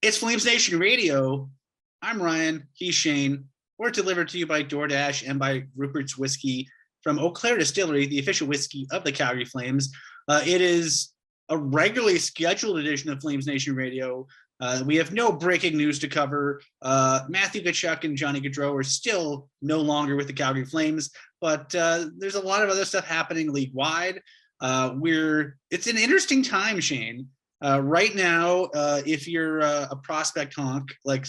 It's Flames Nation Radio. I'm Ryan. He's Shane. We're delivered to you by DoorDash and by Rupert's Whiskey from Eau Claire Distillery, the official whiskey of the Calgary Flames. It is a regularly scheduled edition of Flames Nation Radio. We have no breaking news to cover. Matthew Tkachuk and Johnny Gaudreau are still no longer with the Calgary Flames, but there's a lot of other stuff happening league-wide. It's an interesting time, Shane. Right now, if you're a prospect honk like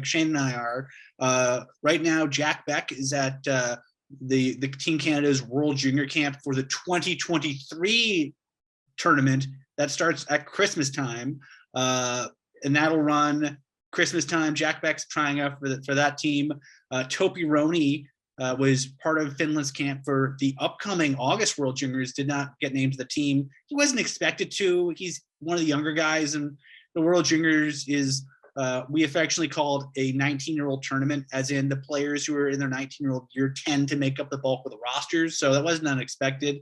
Shane and I are, right now Jack Beck is at the Team Canada's World Junior Camp for the 2023 tournament that starts at Christmas time, and that'll run Christmas time. Jack Beck's trying out for that team. Topi Roni was part of Finland's camp for the upcoming August World Juniors, did not get named to the team. He wasn't expected to. He's one of the younger guys, and the World Juniors is, we affectionately called a 19-year-old tournament, as in the players who are in their 19-year-old year tend to make up the bulk of the rosters, so that wasn't unexpected.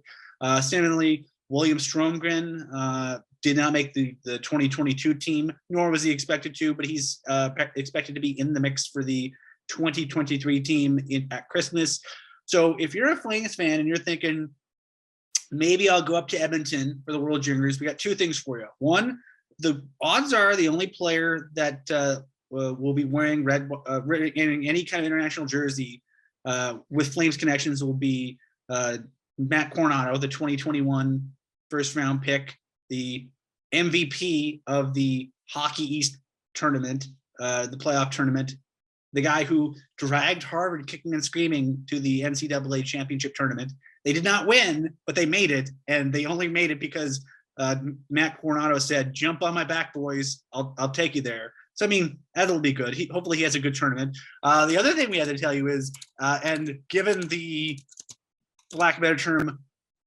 Similarly, William Stromgren did not make the 2022 team, nor was he expected to, but he's expected to be in the mix for the 2023 team at Christmas. So if you're a Flames fan and you're thinking, maybe I'll go up to Edmonton for the World Juniors, we got two things for you. One, the odds are the only player that will be wearing red in any kind of international jersey with Flames connections will be Matt Coronado, the 2021 first round pick, the MVP of the Hockey East tournament, the playoff tournament, the guy who dragged Harvard kicking and screaming to the NCAA championship tournament. They did not win, but they made it, and they only made it because Matt Coronado said, "Jump on my back, boys. I'll take you there." So, I mean, that'll be good. Hopefully he has a good tournament. The other thing we had to tell you is, and given the, for lack of a better term,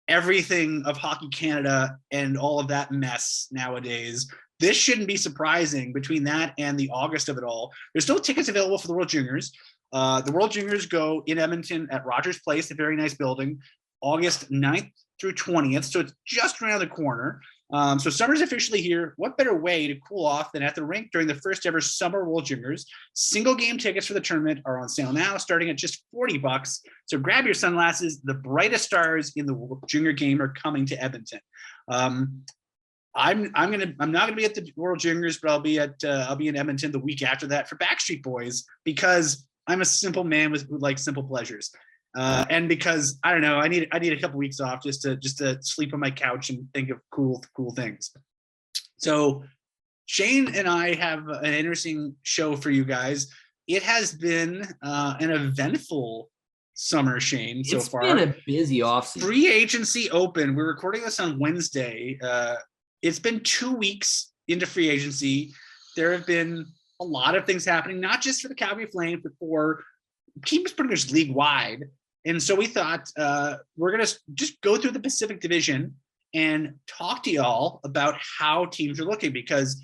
everything of Hockey Canada and all of that mess nowadays, this shouldn't be surprising. Between that and the August of it all, there's still tickets available for the World Juniors. The World Juniors go in Edmonton at Rogers Place, a very nice building, August 9th through 20th. So it's just around the corner. So summer's officially here. What better way to cool off than at the rink during the first ever Summer World Juniors? Single game tickets for the tournament are on sale now, starting at just $40. So grab your sunglasses. The brightest stars in the World Junior game are coming to Edmonton. I'm not gonna be at the World Juniors, but I'll be in Edmonton the week after that for Backstreet Boys, because I'm a simple man who likes simple pleasures, and because I don't know, I need a couple weeks off just to sleep on my couch and think of cool things. So Shane and I have an interesting show for you guys. It has been an eventful summer, Shane. So far, it's been a busy offseason. Free agency open. We're recording this on Wednesday. It's been 2 weeks into free agency. There have been a lot of things happening, not just for the Calgary Flames, but for teams pretty much league-wide. And so we thought we're going to just go through the Pacific Division and talk to y'all about how teams are looking, because,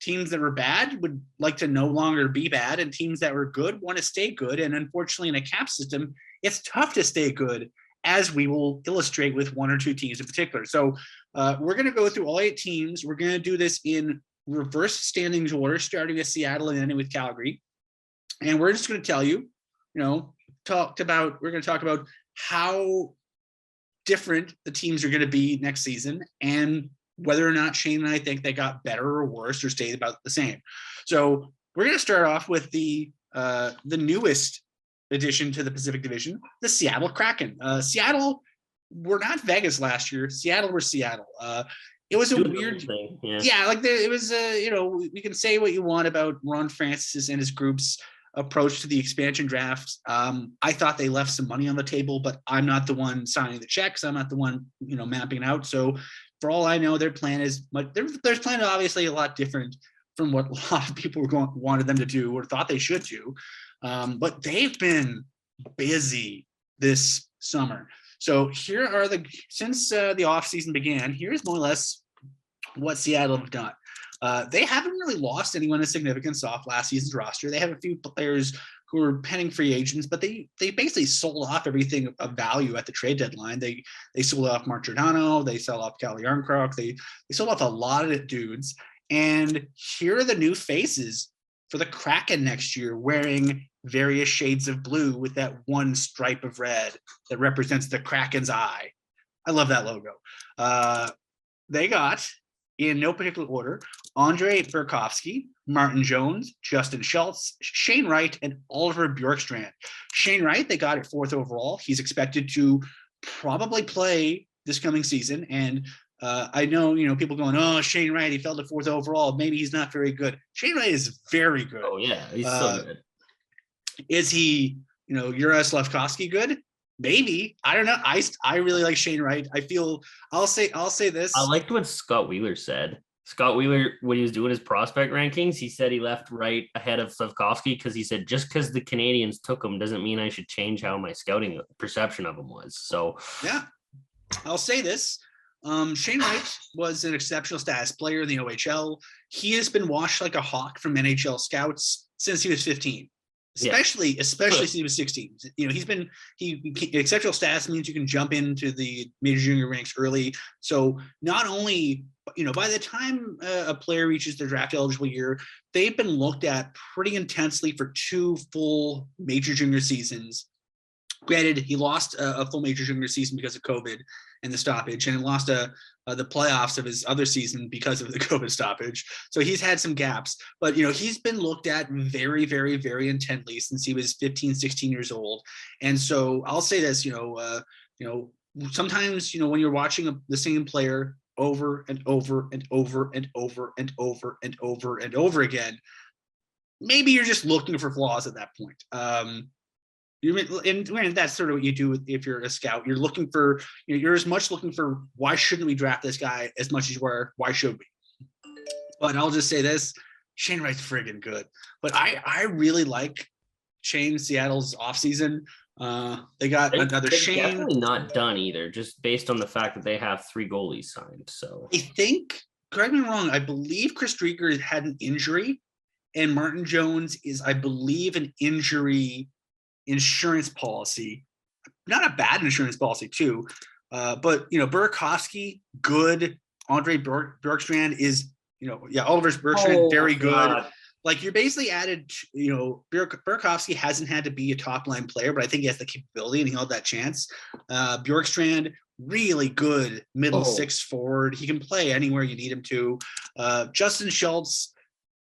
teams that were bad would like to no longer be bad, and teams that were good want to stay good. And unfortunately, in a cap system, it's tough to stay good, as we will illustrate with one or two teams in particular. So we're going to go through all 8 teams. We're going to do this in reverse standings order, starting with Seattle and ending with Calgary. And we're just going to tell you, we're going to talk about how different the teams are going to be next season, and whether or not Shane and I think they got better or worse or stayed about the same. So we're going to start off with the newest addition to the Pacific Division, the Seattle Kraken. Seattle were not Vegas last year. Seattle were Seattle. It was a weird thing. Yeah, it was, we can say what you want about Ron Francis and his group's approach to the expansion draft. I thought they left some money on the table, but I'm not the one signing the checks. I'm not the one, mapping it out. So for all I know, their plan is their plan is obviously a lot different from what a lot of people wanted them to do or thought they should do. But they've been busy this summer. So here are since the offseason began, here's more or less what Seattle have done. They haven't really lost anyone of significance off last season's roster. They have a few players who are pending free agents, but they basically sold off everything of value at the trade deadline. They sold off Mark Giordano, they sold off Calle Yarncroc, they sold off a lot of dudes. And here are the new faces for the Kraken next year, wearing various shades of blue with that one stripe of red that represents the Kraken's eye. I love that logo. They got, in no particular order, Andre Burakovsky, Martin Jones, Justin Schultz, Shane Wright, and Oliver Bjorkstrand. Shane Wright, they got at 4th overall. He's expected to probably play this coming season. And I know, people going, oh, Shane Wright, he fell to 4th overall. Maybe he's not very good. Shane Wright is very good. Oh, yeah, he's so good. Is he, Juraj Slafkovsky good? Maybe. I don't know. I really like Shane Wright. I'll say this. I liked what Scott Wheeler said. Scott Wheeler, when he was doing his prospect rankings, he said he left Wright ahead of Slafkovsky because he said, just because the Canadians took him doesn't mean I should change how my scouting perception of him was. So, yeah, I'll say this. Shane Wright was an exceptional status player in the OHL. He has been watched like a hawk from NHL scouts since he was 15. Especially since he was 16. Exceptional status means you can jump into the major junior ranks early. So not only, by the time a player reaches their draft eligible year, they've been looked at pretty intensely for 2 full major junior seasons. Granted, he lost a full major junior season because of COVID and the stoppage, and he lost the playoffs of his other season because of the COVID stoppage. So he's had some gaps, but he's been looked at very, very, very intently since he was 15, 16 years old. And so I'll say this, sometimes, when you're watching the same player over and over and over and over and over and over and over again, maybe you're just looking for flaws at that point. And that's sort of what you do if you're a scout. You're looking for, you're as much looking for why shouldn't we draft this guy as much as you are why should we. But I'll just say this: Shane Wright's friggin' good. But I really like Seattle's offseason. They got another Shane. Definitely not done either, just based on the fact that they have 3 goalies signed. So I think, correct me if I'm wrong, I believe Chris Drieger had an injury, and Martin Jones is, I believe, an injury insurance policy, not a bad insurance policy too, but Burakovsky, good. Andre Bjorkstrand is, Oliver Bjorkstrand, very good. God. Like, you're basically added, Burakovsky hasn't had to be a top line player, but I think he has the capability and he'll have that chance. Bjorkstrand, really good middle 6 forward. He can play anywhere you need him to. Justin Schultz,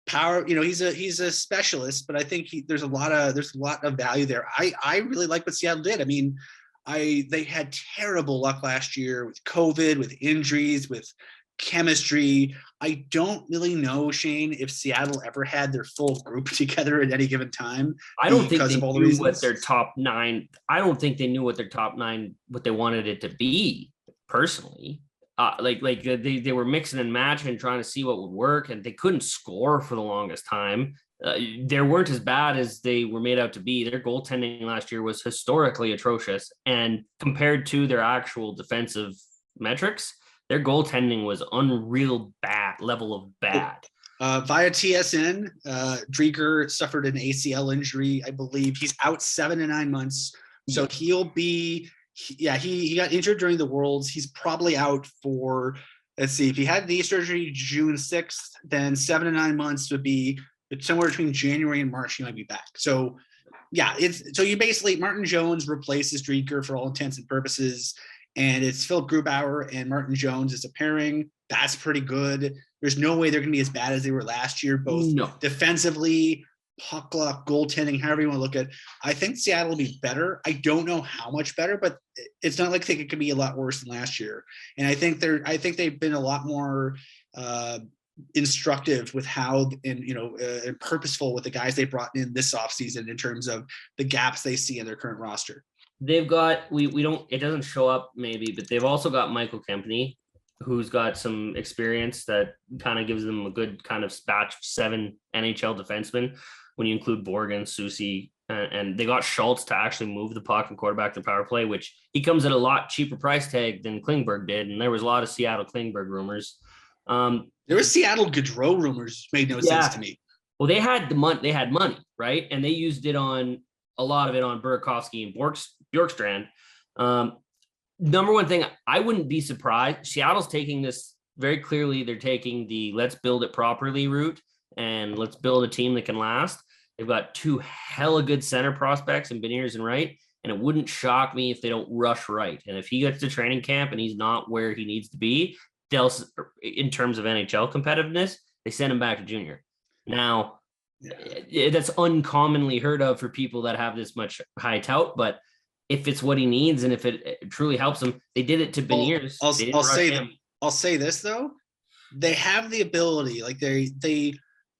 power, he's a specialist, but I think there's a lot of value there. I really like what Seattle did. I mean, they had terrible luck last year with COVID, with injuries, with chemistry. I don't really know, Shane, if Seattle ever had their full group together at any given time. I don't think they knew what their top 9. I don't think they knew what their top 9, what they wanted it to be personally. They were mixing and matching and trying to see what would work, and they couldn't score for the longest time. They weren't as bad as they were made out to be. Their goaltending last year was historically atrocious, and compared to their actual defensive metrics, their goaltending was unreal bad level of bad. Via TSN, Drieger suffered an ACL injury, I believe. He's out 7 to 9 months, so he'll be. Yeah, he got injured during the Worlds. He's probably out for, let's see, if he had knee surgery June 6th, then 7 to 9 months would be somewhere between January and March. He might be back. So, yeah, so you basically, Martin Jones replaces Drieger for all intents and purposes, and it's Phil Grubauer and Martin Jones as a pairing. That's pretty good. There's no way they're going to be as bad as they were last year, both defensively, puck luck, goaltending, however you want to look at it. I think Seattle will be better. I don't know how much better, but it's not like it could be a lot worse than last year. And I think they've been a lot more instructive with how and purposeful with the guys they brought in this offseason in terms of the gaps they see in their current roster. They've got it doesn't show up maybe, but they've also got Michael Kempny, who's got some experience that kind of gives them a good kind of batch of 7 NHL defensemen when you include Borgen, Susie, and they got Schultz to actually move the puck and quarterback the power play, which he comes at a lot cheaper price tag than Klingberg did. And there was a lot of Seattle Klingberg rumors. There was Seattle Gaudreau rumors, made no sense to me. Well, they had money, right? And they used it on a lot of it on Burakovsky and Bjorkstrand. Number one thing, I wouldn't be surprised. Seattle's taking this very clearly they're taking the let's build it properly route and let's build a team that can last. They've got two hella good center prospects in Beniers and Wright, and it wouldn't shock me if they don't rush Wright. And if he gets to training camp and he's not where he needs to be, they'll, in terms of NHL competitiveness, they send him back to junior. Now, that's uncommonly heard of for people that have this much high tout, but if it's what he needs and if it truly helps him, they did it to Beniers. I'll say this though, they have the ability, like they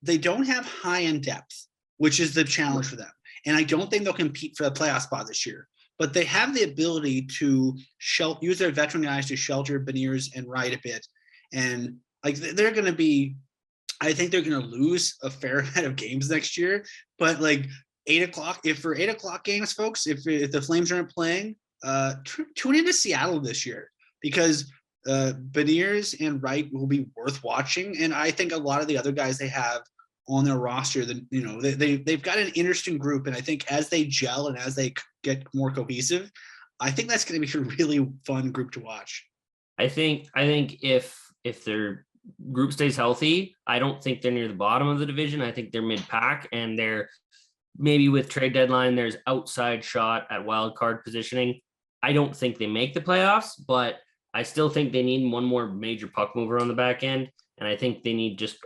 don't have high end depth, which is the challenge for them. And I don't think they'll compete for the playoff spot this year, but they have the ability to use their veteran guys to shelter Beniers and Wright a bit. And like they're going to be, I think they're going to lose a fair amount of games next year, but like 8 o'clock, if for 8 o'clock games, folks, if the Flames aren't playing, tune into Seattle this year, because Beniers and Wright will be worth watching. And I think a lot of the other guys they have on their roster, they've got an interesting group. And I think as they gel and as they get more cohesive, I think that's going to be a really fun group to watch. I think if their group stays healthy, I don't think they're near the bottom of the division. I think they're mid-pack, and they're maybe with trade deadline, there's outside shot at wild card positioning. I don't think they make the playoffs, but I still think they need one more major puck mover on the back end. And I think they need just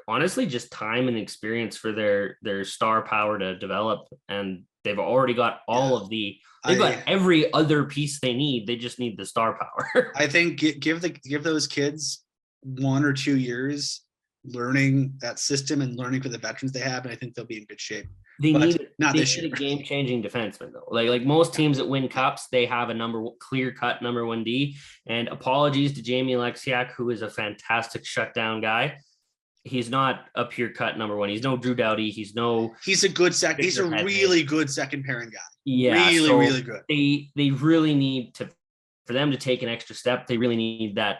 time and experience for their star power to develop. And they've already got they've got every other piece they need. They just need the star power. I think give those kids 1 or 2 years learning that system and learning for the veterans they have, and I think they'll be in good shape. They need a game-changing defenseman though. Like most teams that win cups, they have a clear-cut number 1D. And apologies to Jamie Alexiak, who is a fantastic shutdown guy. He's not a pure-cut number 1. He's no Drew Doughty. He's a good second. He's a really good second pairing guy. Yeah, really good. They really need for them to take an extra step. They really need that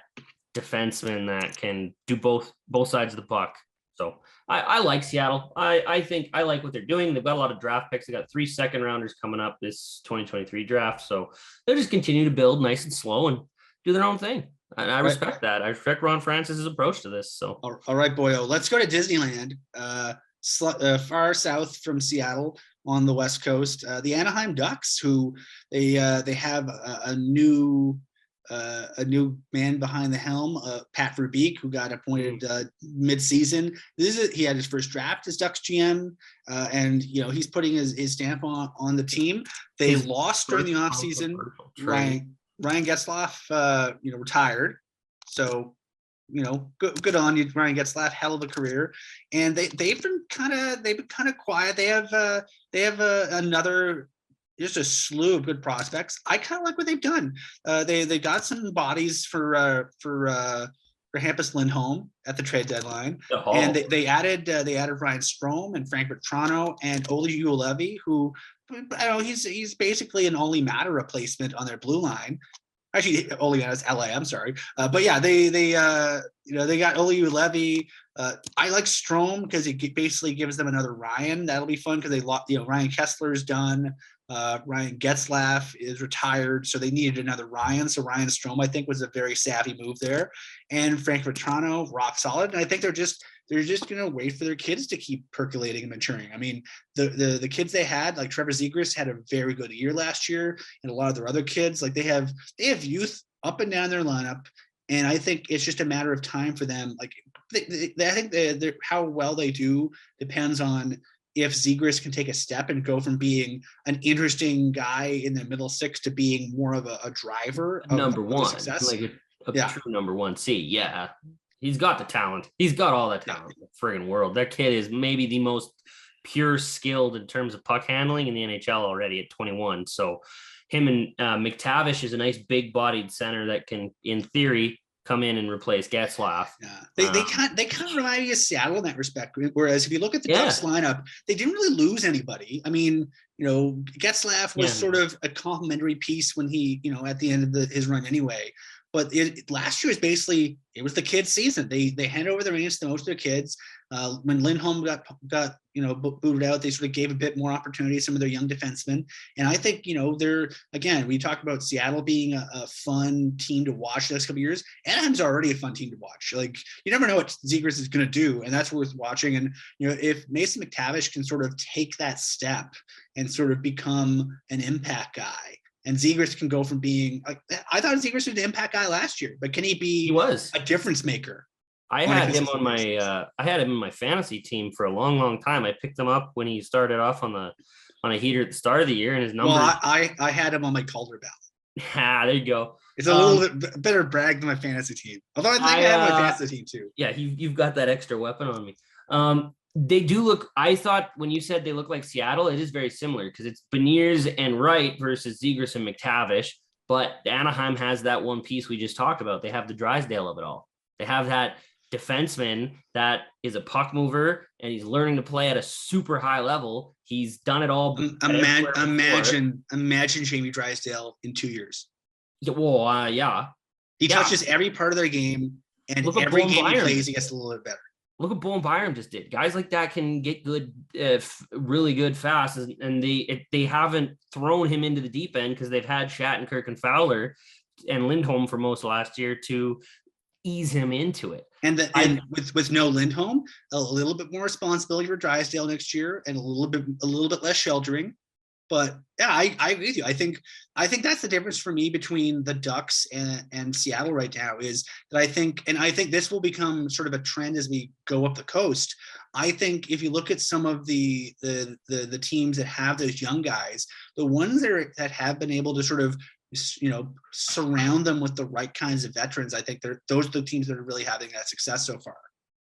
defenseman that can do both sides of the puck. So I like Seattle. I think I like what they're doing. They've got a lot of draft picks. They got 3 second rounders coming up this 2023 draft. So they'll just continue to build nice and slow and do their own thing. And I respect that. I respect Ron Francis's approach to this. So all right, boyo. Let's go to Disneyland, far south from Seattle on the West Coast. The Anaheim Ducks, who they have a new man behind the helm, Pat Verbeek, who got appointed mid-season. He had his first draft as Ducks GM, and he's putting his stamp on the team. They lost during the offseason. Ryan Getzlaf, retired. So, good on you, Ryan Getzlaf. Hell of a career, and they've been kind of quiet. They have another. Just a slew of good prospects. I kind of like what they've done. They got some bodies for Hampus Lindholm at the trade deadline, and they added Ryan Strome and Frank Bertrano and Oli Ulevi, who he's basically an Oli Matter replacement on their blue line. Actually, Oli is LA. I'm sorry, but yeah, they got Oli Ulevi. I like Strome because it basically gives them another Ryan. That'll be fun because Ryan Kessler's done. Ryan Getzlaf is retired, so they needed another Ryan. So Ryan Strome, I think, was a very savvy move there. And Frank Bertrano, rock solid. And I think they're just going to wait for their kids to keep percolating and maturing. I mean, the kids they had, like Trevor Zegras, had a very good year last year, and a lot of their other kids, like they have youth up and down their lineup. And I think it's just a matter of time for them. Like I think how well they do depends on if Zegras can take a step and go from being an interesting guy in the middle six to being more of a driver of number one, success. like a true number 1C. Yeah. He's got the talent. He's got all that talent in the friggin' world. That kid is maybe the most pure skilled in terms of puck handling in the NHL already at 21. So him and McTavish is a nice big bodied center that can, in theory, come in and replace Getzlaf. Yeah. They kind of remind me of Seattle in that respect. Whereas if you look at the Ducks lineup, they didn't really lose anybody. I mean, Getzlaf was sort of a complimentary piece when he, at the end of his run anyway. But last year was basically, it was the kids' season. They handed over the reins to most of their kids. When Lindholm got booted out, they sort of gave a bit more opportunity to some of their young defensemen. And I think, they're, again, we talk about Seattle being a fun team to watch the next couple of years. Anaheim's already a fun team to watch. Like, you never know what Zegras is going to do, and that's worth watching. And, if Mason McTavish can sort of take that step and sort of become an impact guy, and Zegras can go from being, I thought Zegras was an impact guy last year, but can he be He was a difference maker? I had him on my I had him in my fantasy team for a long, long time. I picked him up when he started off on a heater at the start of the year, and his numbers. Well, I had him on my Calder ballot. There you go. It's a little bit better brag than my fantasy team. Although I think I have my fantasy team too. Yeah, you've got that extra weapon on me. They do look, I thought when you said they look like Seattle, it is very similar because it's Beniers and Wright versus Zegras and McTavish. But Anaheim has that one piece we just talked about. They have the Drysdale of it all. They have that defenseman that is a puck mover and he's learning to play at a super high level. He's done it all. Imagine Jamie Drysdale in 2 years. Yeah, well, yeah. He touches every part of their game, and every game he plays, he gets a little bit better. Look at Bowen Byram just did. Guys like that can get good, really good fast, and they haven't thrown him into the deep end because they've had Shattenkirk and Fowler and Lindholm for most of last year to ease him into it. And with no Lindholm, a little bit more responsibility for Drysdale next year, and a little bit less sheltering. But yeah, I agree with you. I think that's the difference for me between the Ducks and Seattle right now, is that I think this will become sort of a trend as we go up the coast. I think if you look at some of the teams that have those young guys, the ones that have been able to sort of surround them with the right kinds of veterans, I think those are the teams that are really having that success so far,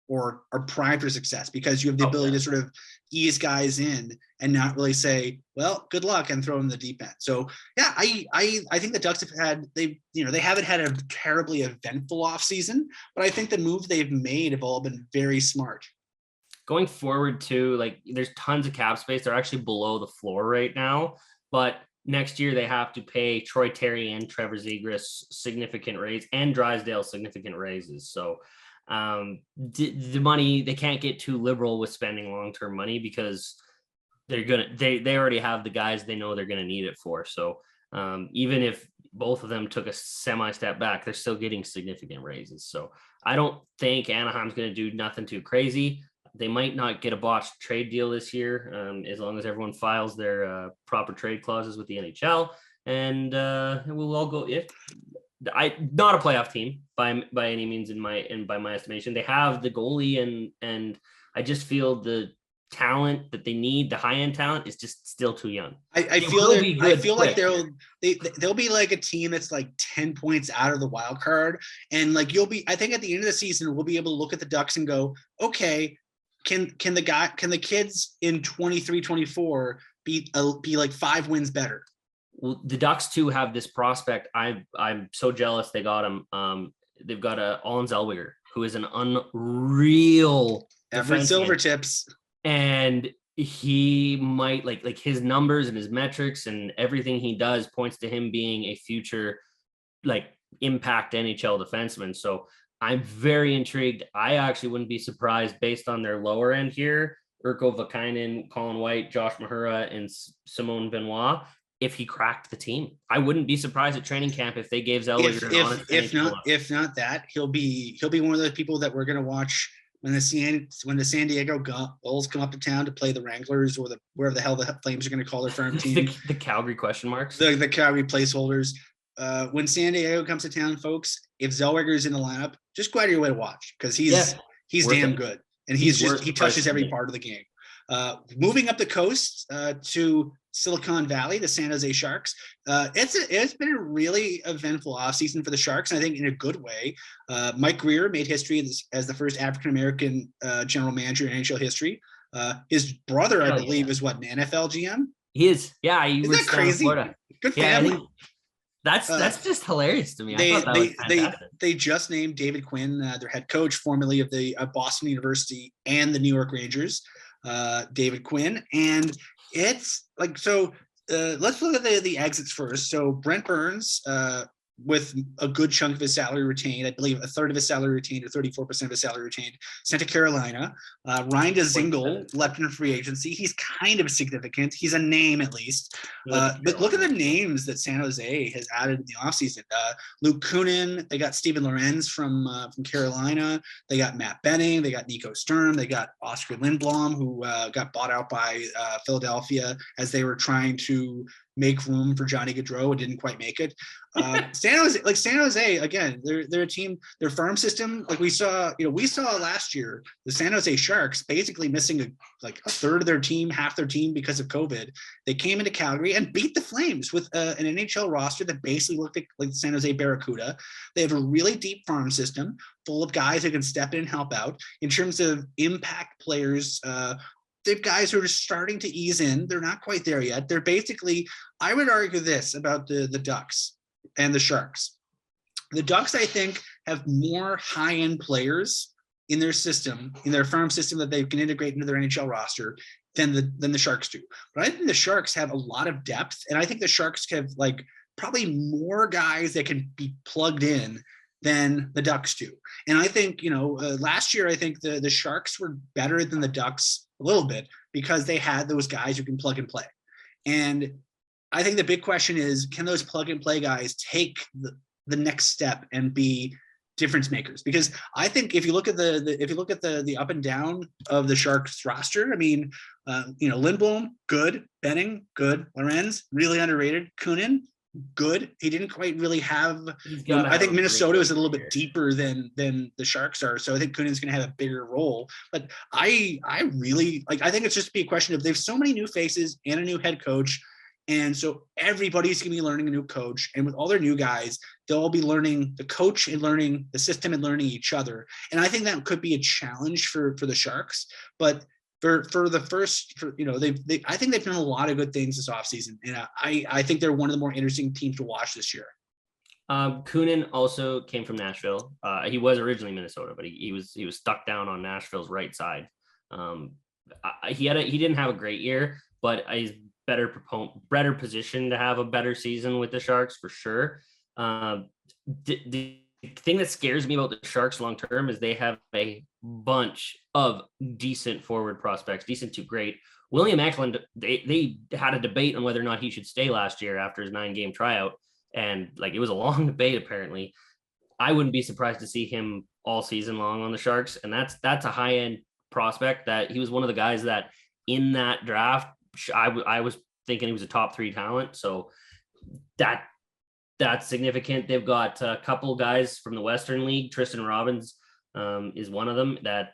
or are primed for success, because you have the ability to sort of ease guys in and not really say, well, good luck, and throw them in the deep end. So yeah, I think the Ducks they haven't had a terribly eventful offseason, but I think the moves they've made have all been very smart. Going forward too, like there's tons of cap space. They're actually below the floor right now, but next year they have to pay Troy Terry and Trevor Zegras significant raise, and Drysdale significant raises. So the money, they can't get too liberal with spending long-term money, because they already have the guys they know they're going to need it for. So even if both of them took a semi step back, they're still getting significant raises. So I don't think Anaheim's going to do nothing too crazy. They might not get a botched trade deal this year, as long as everyone files their proper trade clauses with the NHL, and we'll all go. Not a playoff team by any means by my estimation. They have the goalie, and I just feel the talent that they need, the high end talent, is just still too young. I feel like they'll be like a team that's like 10 points out of the wild card, and like I think at the end of the season we'll be able to look at the Ducks and go, okay, can the kids in 23-24 be like 5 wins better? Well, the Ducks too have this prospect. I'm so jealous they got him. They've got Olin Zellweger, who is an unreal Everett Silvertips, and he might like his numbers and his metrics and everything he does points to him being a future like impact NHL defenseman. So I'm very intrigued. I actually wouldn't be surprised, based on their lower end here, Urko Vakinen, Colin White, Josh Mahura, and Simone Benoit, if he cracked the team. I wouldn't be surprised at training camp if they gave Zellweger if not that, he'll be one of those people that we're going to watch when the San Diego Gulls come up to town to play the Wranglers, or wherever the hell the Flames are going to call their firm team. the Calgary question marks. The Calgary placeholders. When San Diego comes to town, folks, if Zellweger's in the lineup, just go out of your way to watch, because he's damn good, and he touches every part of the game. Moving up the coast to Silicon Valley, the San Jose Sharks. It's been a really eventful offseason for the Sharks, and I think in a good way. Mike Greer made history as the first African-American general manager in NHL history. His brother, I believe, is an NFL GM? He is. Yeah. Isn't that crazy? Good family. That's just hilarious to me. They just named David Quinn their head coach, formerly of the Boston University and the New York Rangers. David Quinn, and it's like, so let's look at the exits first. So Brent Burns with a good chunk of his salary retained. I believe a third of his salary retained or 34% of his salary retained, sent to Carolina. Ryan Dzingel left in free agency. He's kind of significant. He's a name at least. But look at the names that San Jose has added in the offseason. Luke Kunin, they got Steven Lorenz from Carolina. They got Matt Benning. They got Nico Sturm. They got Oscar Lindblom, who got bought out by Philadelphia as they were trying to make room for Johnny Gaudreau and didn't quite make it. San Jose again, they're a team, their farm system, like we saw last year, the San Jose Sharks basically missing a third of their team, half their team because of COVID. They came into Calgary and beat the Flames with an NHL roster that basically looked like the San Jose Barracuda. They have a really deep farm system full of guys who can step in and help out. In terms of impact players, they've guys who are just starting to ease in. They're not quite there yet. They're basically, I would argue this about the Ducks and the Sharks. The Ducks, I think, have more high-end players in their system, in their farm system, that they can integrate into their NHL roster than the Sharks do. But I think the Sharks have a lot of depth, and I think the Sharks have probably more guys that can be plugged in than the Ducks do. And I think, last year, I think the Sharks were better than the Ducks a little bit because they had those guys who can plug and play. And I think the big question is, can those plug and play guys take the next step and be difference makers? Because I think if you look at the up and down of the Sharks roster, I mean, Lindblom, good. Benning, good. Lorenz, really underrated. Kunin, good. He didn't quite really have. I think Minnesota is a little bit deeper than the Sharks are, so I think Kunin's going to have a bigger role. But I really I think it's just be a question of they have so many new faces and a new head coach, and so everybody's going to be learning a new coach. And with all their new guys, they'll all be learning the coach and learning the system and learning each other. And I think that could be a challenge for the Sharks, but. I think they've done a lot of good things this offseason, and I think they're one of the more interesting teams to watch this year. Kunin also came from Nashville. He was originally Minnesota, but he was stuck down on Nashville's right side. He didn't have a great year, but he's better positioned to have a better season with the Sharks for sure. The thing that scares me about the Sharks long term is they have a bunch of decent forward prospects, decent to great. William Eklund, they had a debate on whether or not he should stay last year after his 9-game tryout, and it was a long debate apparently. I wouldn't be surprised to see him all season long on the Sharks, and that's a high end prospect. That he was one of the guys that in that draft I was thinking he was a top 3 talent, so that's significant. They've got a couple guys from the Western League. Tristan Robbins is one of them that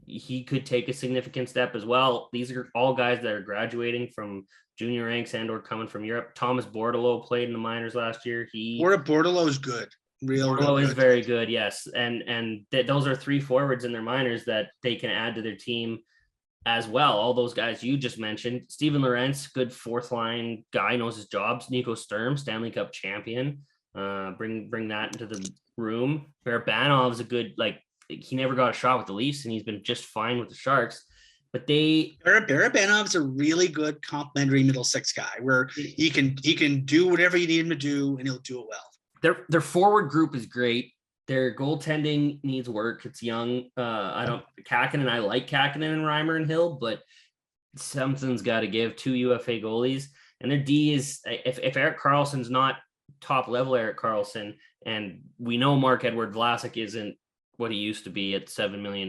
he could take a significant step as well. These are all guys that are graduating from junior ranks and or coming from Europe. Thomas Bordeleau played in the minors last year. Bordeleau is good. Bordeleau is very good, yes. And those are 3 forwards in their minors that they can add to their team as well. All those guys you just mentioned. Steven Lorenz, good 4th line guy, knows his jobs. Nico Sturm, Stanley Cup champion. Bring that into the room. Barabanov is a good, he never got a shot with the Leafs, and he's been just fine with the Sharks. But Barabanov's a really good complimentary middle 6 guy where he can do whatever you need him to do, and he'll do it well. Their forward group is great. Their goaltending needs work. It's young. I like Kakinen and Reimer and Hill, but something's got to give. 2 UFA goalies, and their D is if Erik Karlsson's not top level Erik Karlsson, and we know Mark-Edward Vlasic isn't what he used to be at $7 million.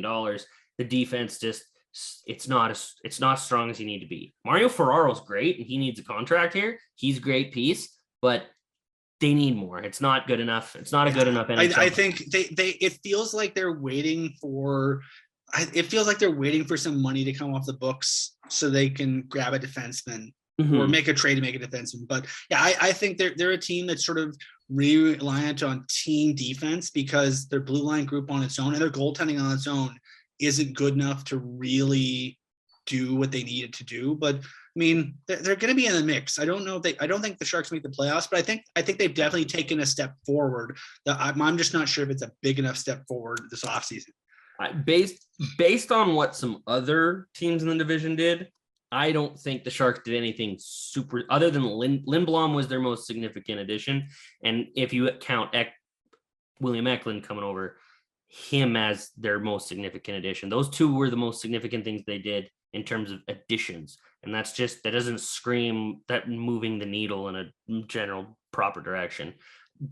The defense just it's not as strong as you need to be. Mario Ferraro's great, and he needs a contract here. He's a great piece, but they need more. It's not good enough. It's not a good enough NHL. I think it feels like they're waiting for some money to come off the books so they can grab a defenseman or make a trade to make a defenseman. But yeah, I think they're a team that's sort of reliant on team defense because their blue line group on its own and their goaltending on its own isn't good enough to really do what they needed to do. But I mean, they're going to be in the mix. I don't think the Sharks make the playoffs, but I think they've definitely taken a step forward. I'm just not sure if it's a big enough step forward this offseason. Based on what some other teams in the division did, I don't think the Sharks did anything super other than Lindblom was their most significant addition. And if you count William Eklund coming over, him as their most significant addition, those two were the most significant things they did in terms of additions. And that doesn't scream that moving the needle in a general proper direction.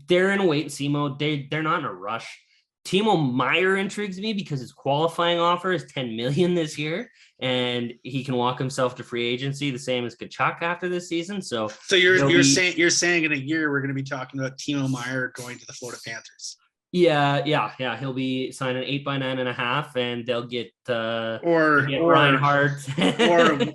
They're in a wait and see mode. They're not in a rush. Timo Meier intrigues me because his qualifying offer is $10 million this year, and he can walk himself to free agency the same as Kachuk after this season. So you're saying in a year we're going to be talking about Timo Meier going to the Florida Panthers. Yeah. He'll be signing 8x9.5, and they'll get or Reinhardt.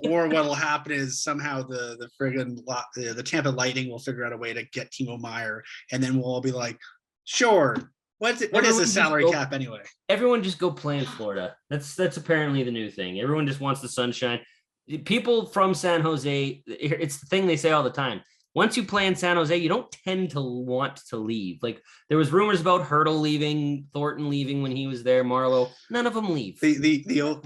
or what'll happen is somehow the friggin' the Tampa Lightning will figure out a way to get Timo Meier, and then we'll all be like, sure. What is the salary cap anyway? Everyone just go play in Florida. That's apparently the new thing. Everyone just wants the sunshine. People from San Jose, it's the thing they say all the time. Once you play in San Jose, you don't tend to want to leave. Like there was rumors about Hurdle leaving, Thornton leaving when he was there, Marlowe. None of them leave. The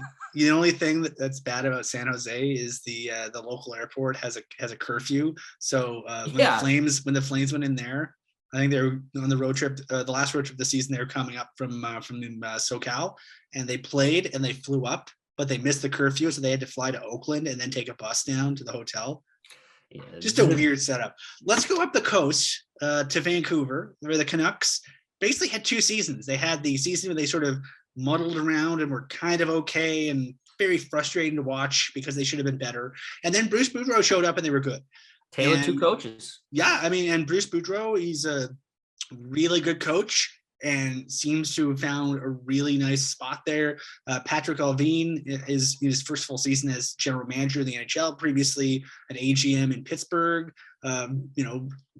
only thing that's bad about San Jose is the local airport has a curfew. So when the Flames went in there, I think they were on the road trip, the last road trip of the season. They were coming up from SoCal, and they played and they flew up, but they missed the curfew, so they had to fly to Oakland and then take a bus down to the hotel. Yeah, just a weird setup. Let's go up the coast to Vancouver, where the Canucks basically had two seasons. They had the season where they sort of muddled around and were kind of okay and very frustrating to watch because they should have been better. And then Bruce Boudreau showed up and they were good. Two coaches. Yeah, I mean, and Bruce Boudreau, he's a really good coach and seems to have found a really nice spot there. Patrick Allvin is his first full season as general manager of the NHL, previously an AGM in Pittsburgh.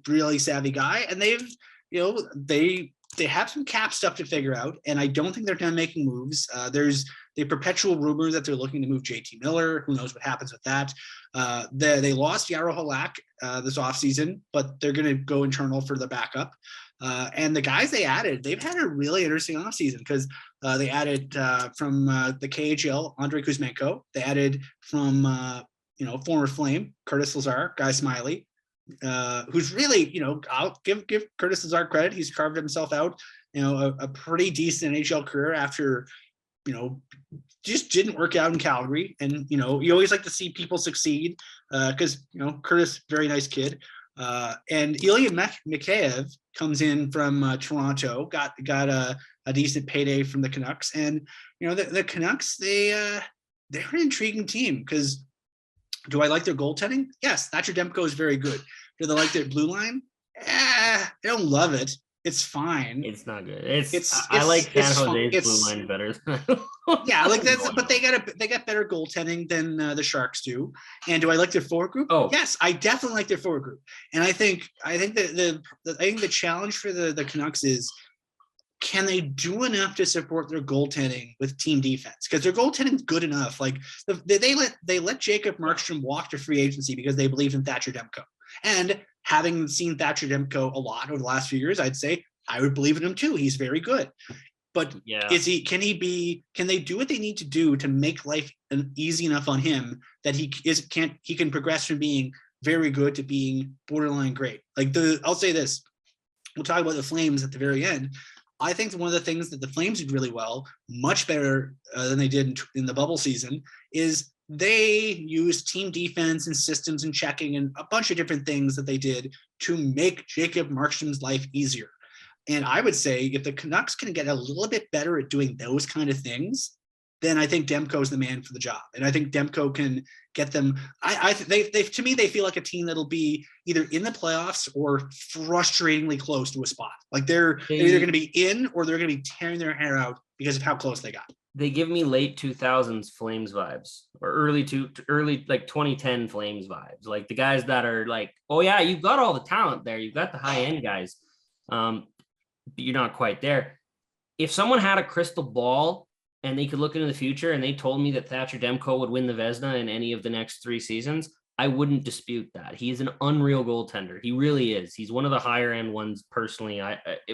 Really savvy guy, and they have some cap stuff to figure out, and I don't think they're done making moves. There's the perpetual rumor that they're looking to move JT Miller. Who knows what happens with that? They lost Jaro Halak this offseason, but they're going to go internal for the backup. And the guys they added, they've had a really interesting offseason because they added from the KHL, Andrei Kuzmenko. They added from, former Flame, Curtis Lazar, Guy Smiley, who's really, I'll give Curtis Lazar credit. He's carved himself out, a pretty decent NHL career after, just didn't work out in Calgary. And, you always like to see people succeed because, Curtis, very nice kid. And Ilya Mikheyev comes in from Toronto, got a decent payday from the Canucks. And, the Canucks, they're an intriguing team because do I like their goaltending? Yes, Thatcher Demko is very good. Do they like their blue line? I don't love it. It's fine. It's not good. I like San Jose's blue line better. Yeah, like that's. But they got better goaltending than the Sharks do. And do I like their forward group? Oh, yes, I definitely like their forward group. And I think the challenge for the Canucks is, can they do enough to support their goaltending with team defense? Because their goaltending is good enough. Like they let Jacob Markstrom walk to free agency because they believed in Thatcher Demko. And having seen Thatcher Demko a lot over the last few years, I'd say I would believe in him too. He's very good. But yeah, can they do what they need to do to make life easy enough on him that he can progress from being very good to being borderline great? I'll say this. We'll talk about the Flames at the very end. I think one of the things that the Flames did really well, much better than they did in the bubble season, is they used team defense and systems and checking and a bunch of different things that they did to make Jacob Markstrom's life easier. And I would say if the Canucks can get a little bit better at doing those kind of things, then I think Demko's the man for the job. And I think Demko can get them. To me, they feel like a team that'll be either in the playoffs or frustratingly close to a spot. Like they're either going to be in or they're going to be tearing their hair out because of how close they got. They give me late 2000s Flames vibes or early like 2010 Flames vibes. Like the guys that are like, oh yeah, you've got all the talent there. You've got the high end guys. But you're not quite there. If someone had a crystal ball and they could look into the future and they told me that Thatcher Demko would win the Vezina in any of the next 3 seasons, I wouldn't dispute that. He is an unreal goaltender. He really is. He's one of the higher end ones personally.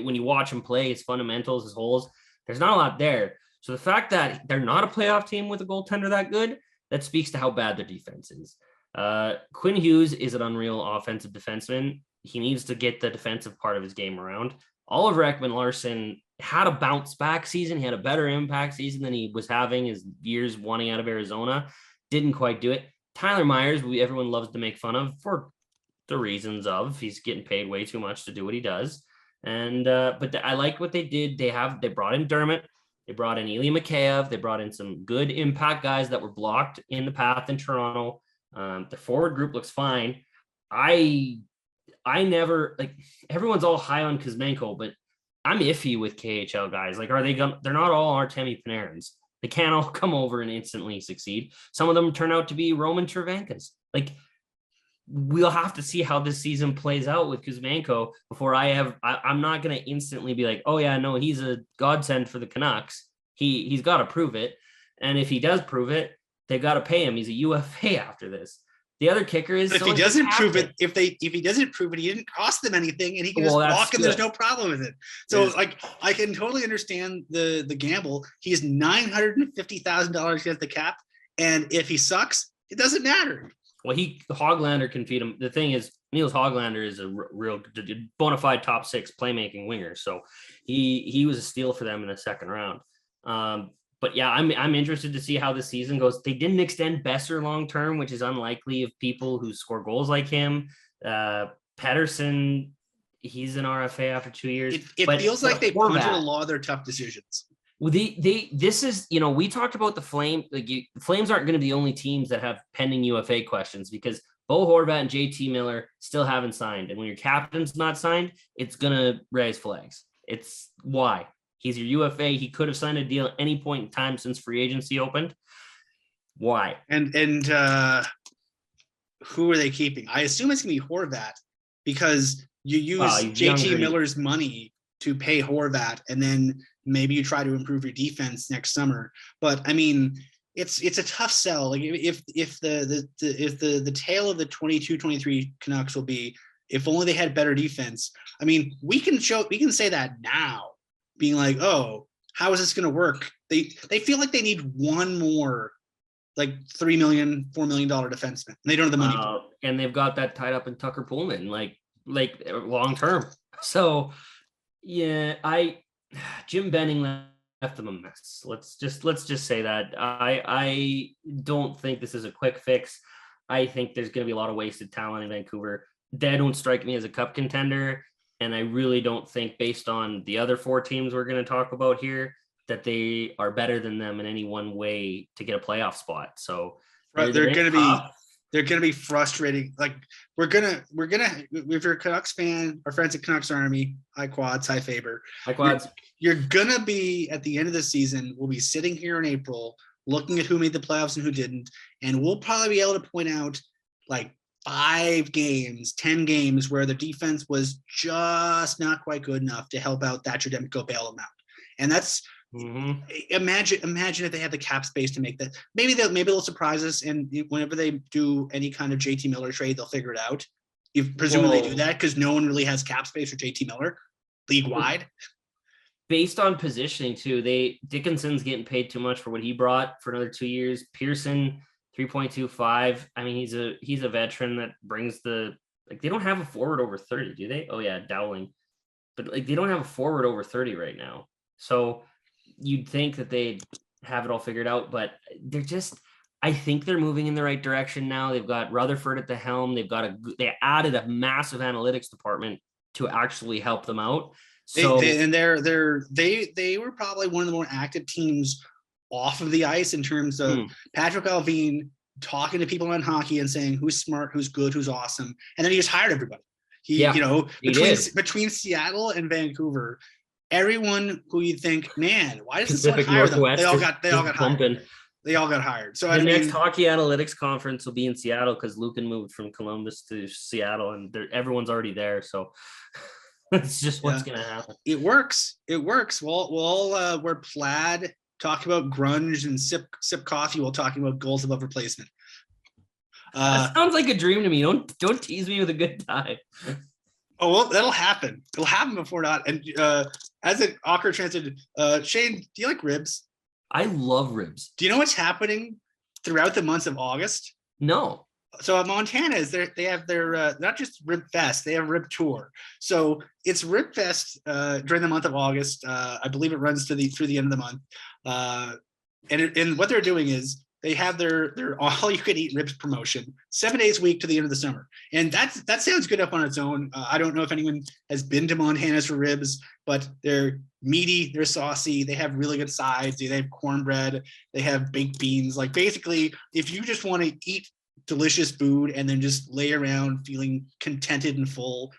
When you watch him play, his fundamentals, his holes, there's not a lot there. So the fact that they're not a playoff team with a goaltender that good that speaks to how bad their defense is. Quinn Hughes is an unreal offensive defenseman. He needs to get the defensive part of his game around. Oliver Ekman-Larsson had a bounce back season. He had a better impact season than he was having his years wanting out of Arizona. Didn't quite do it. Tyler Myers, everyone loves to make fun of for the reasons of he's getting paid way too much to do what he does. And but I like what they did. They brought in Dermott. They brought in Ilya Mikheyev. They brought in some good impact guys that were blocked in the path in Toronto. The forward group looks fine. I never, like, everyone's all high on Kuzmenko, but I'm iffy with KHL guys. Like, they're not all Artemi Panarins. They can't all come over and instantly succeed. Some of them turn out to be Roman Cervenkas. Like, we'll have to see how this season plays out with Kuzmenko before I'm not going to instantly be like, oh yeah, no, he's a godsend for the Canucks. He's got to prove it. And if he does prove it, they've got to pay him. He's a UFA after this. The other kicker is if he doesn't prove it, if he doesn't prove it, he didn't cost them anything, and he can just walk and there's no problem with it. So I can totally understand the gamble. He's $950,000 against the cap, and if he sucks, it doesn't matter. Well, Hoglander can feed him. The thing is, Niels Hoglander is a real bona fide top 6 playmaking winger, so he was a steal for them in the second round. But yeah, I'm interested to see how the season goes. They didn't extend Besser long term, which is unlikely of people who score goals like him. Pettersson, he's an RFA after 2 years. It feels like they punted a lot of their tough decisions. Well, this is, we talked about the Flames. The Flames aren't going to be the only teams that have pending UFA questions, because Bo Horvat and JT Miller still haven't signed. And when your captain's not signed, it's going to raise flags. It's why. He's your UFA. He could have signed a deal at any point in time since free agency opened. Why? And who are they keeping? I assume it's going to be Horvat, because you use JT Miller's money to pay Horvat, and then maybe you try to improve your defense next summer. But I mean, it's a tough sell. Like if the tale of the 22-23 Canucks will be, if only they had better defense. I mean, we can say that now, being like, oh, how is this going to work? They feel like they need one more, like $3 million, $4 million defenseman. They don't have the money. And they've got that tied up in Tucker Pullman, like long term. So yeah, Jim Benning left them a mess. Let's just say that. I don't think this is a quick fix. I think there's going to be a lot of wasted talent in Vancouver. They don't strike me as a cup contender. And I really don't think, based on the other 4 teams we're going to talk about here, that they are better than them in any one way to get a playoff spot. So they're going to be frustrating. Like we're gonna if you're a Canucks fan, our friends at Canucks Army, hi Quads, hi Faber. Hi Quads. You're gonna be, at the end of the season, we'll be sitting here in April looking at who made the playoffs and who didn't, and we'll probably be able to point out like 5 games, 10 games where the defense was just not quite good enough to help out Thatcher Demko bail them out. And that's imagine if they had the cap space to make that. Maybe they'll surprise us, and whenever they do any kind of JT Miller trade, they'll figure it out. Presumably they do that because no one really has cap space for JT Miller league wide. Based on positioning too, Dickinson's getting paid too much for what he brought for another 2 years. Pearson, 3.25. I mean, he's a veteran that brings they don't have a forward over 30, do they? Oh yeah, Dowling. But they don't have a forward over 30 right now. So you'd think that they'd have it all figured out, but I think they're moving in the right direction now. They've got Rutherford at the helm. They added a massive analytics department to actually help them out. So they were probably one of the more active teams off of the ice in terms of Patrick Alvin talking to people on hockey and saying who's smart, who's good, who's awesome. And then he just hired everybody. Between Seattle and Vancouver, everyone who you think, man, why does someone hire them? They all got hired. They all got hired. So the next hockey analytics conference will be in Seattle because Lucan moved from Columbus to Seattle, and everyone's already there. So it's just what's going to happen. It works. We'll all wear plaid, talk about grunge, and sip coffee while talking about goals above replacement. That sounds like a dream to me. Don't tease me with a good time. Oh, well, that'll happen. It'll happen before not. And as an awkward transition, Shane, do you like ribs? I love ribs. Do you know what's happening throughout the months of August? No. So Montana they have their not just Ribfest, they have Rib Tour. So it's Ribfest during the month of August. I believe it runs through the end of the month. And what they're doing is they have their all you can eat ribs promotion 7 days a week to the end of the summer. And that sounds good up on its own. I don't know if anyone has been to Montana's for ribs, but they're meaty, they're saucy, they have really good sides, they have cornbread, they have baked beans. Like basically, if you just want to eat delicious food and then just lay around feeling contented and full,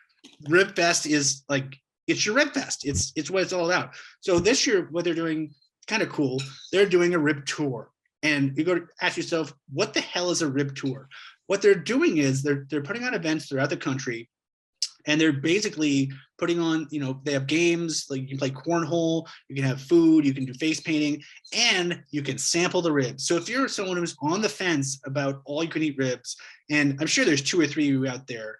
Ribfest is like, it's your Ribfest. It's what it's all about. So this year, what they're doing, kind of cool, they're doing a rib tour. And you go to ask yourself, what the hell is a rib tour? What they're doing is they're putting on events throughout the country, and they're basically putting on, they have games, like you can play cornhole, you can have food, you can do face painting, and you can sample the ribs. So if you're someone who's on the fence about all you can eat ribs, and I'm sure there's 2 or 3 of you out there,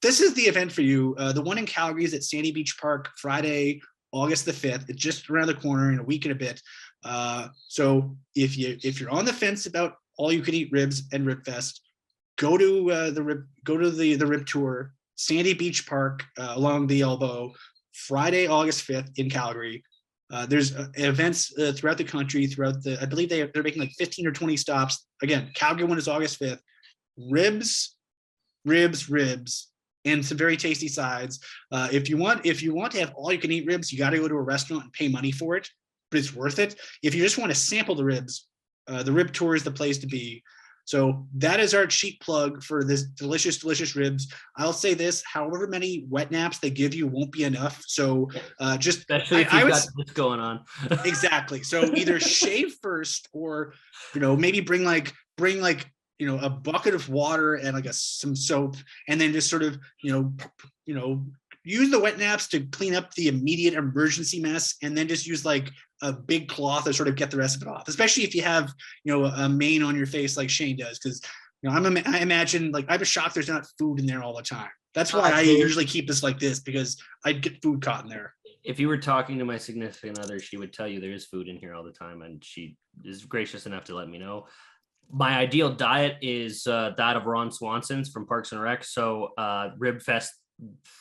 this is the event for you. The one in Calgary is at Sandy Beach Park, Friday, August the 5th. It's just around the corner in a week and a bit. So if you're on the fence about all you can eat ribs and Ribfest, go to the Rib Tour, Sandy Beach Park along the Elbow, Friday, August 5th in Calgary. There's events throughout the country, I believe they're making like 15 or 20 stops. Again, Calgary one is August 5th. Ribs, and some very tasty sides. If you want to have all you can eat ribs, you got to go to a restaurant and pay money for it, but it's worth it. If you just want to sample the ribs, the Rib Tour is the place to be. So that is our cheap plug for this delicious ribs. I'll say this: however many wet naps they give you won't be enough. So just especially if you've got this going on. Exactly. So either shave first, or maybe bring like a bucket of water and like some soap, and then just sort of use the wet naps to clean up the immediate emergency mess, and then just use like a big cloth to sort of get the rest of it off, especially if you have a mane on your face like Shane does, because I imagine, like, I'm shocked there's not food in there all the time. That's why I usually keep this like this, because I'd get food caught in there. If you were talking to my significant other, she would tell you there is food in here all the time, and she is gracious enough to let me know. My ideal diet is that of Ron Swanson's from Parks and Rec. So Ribfest,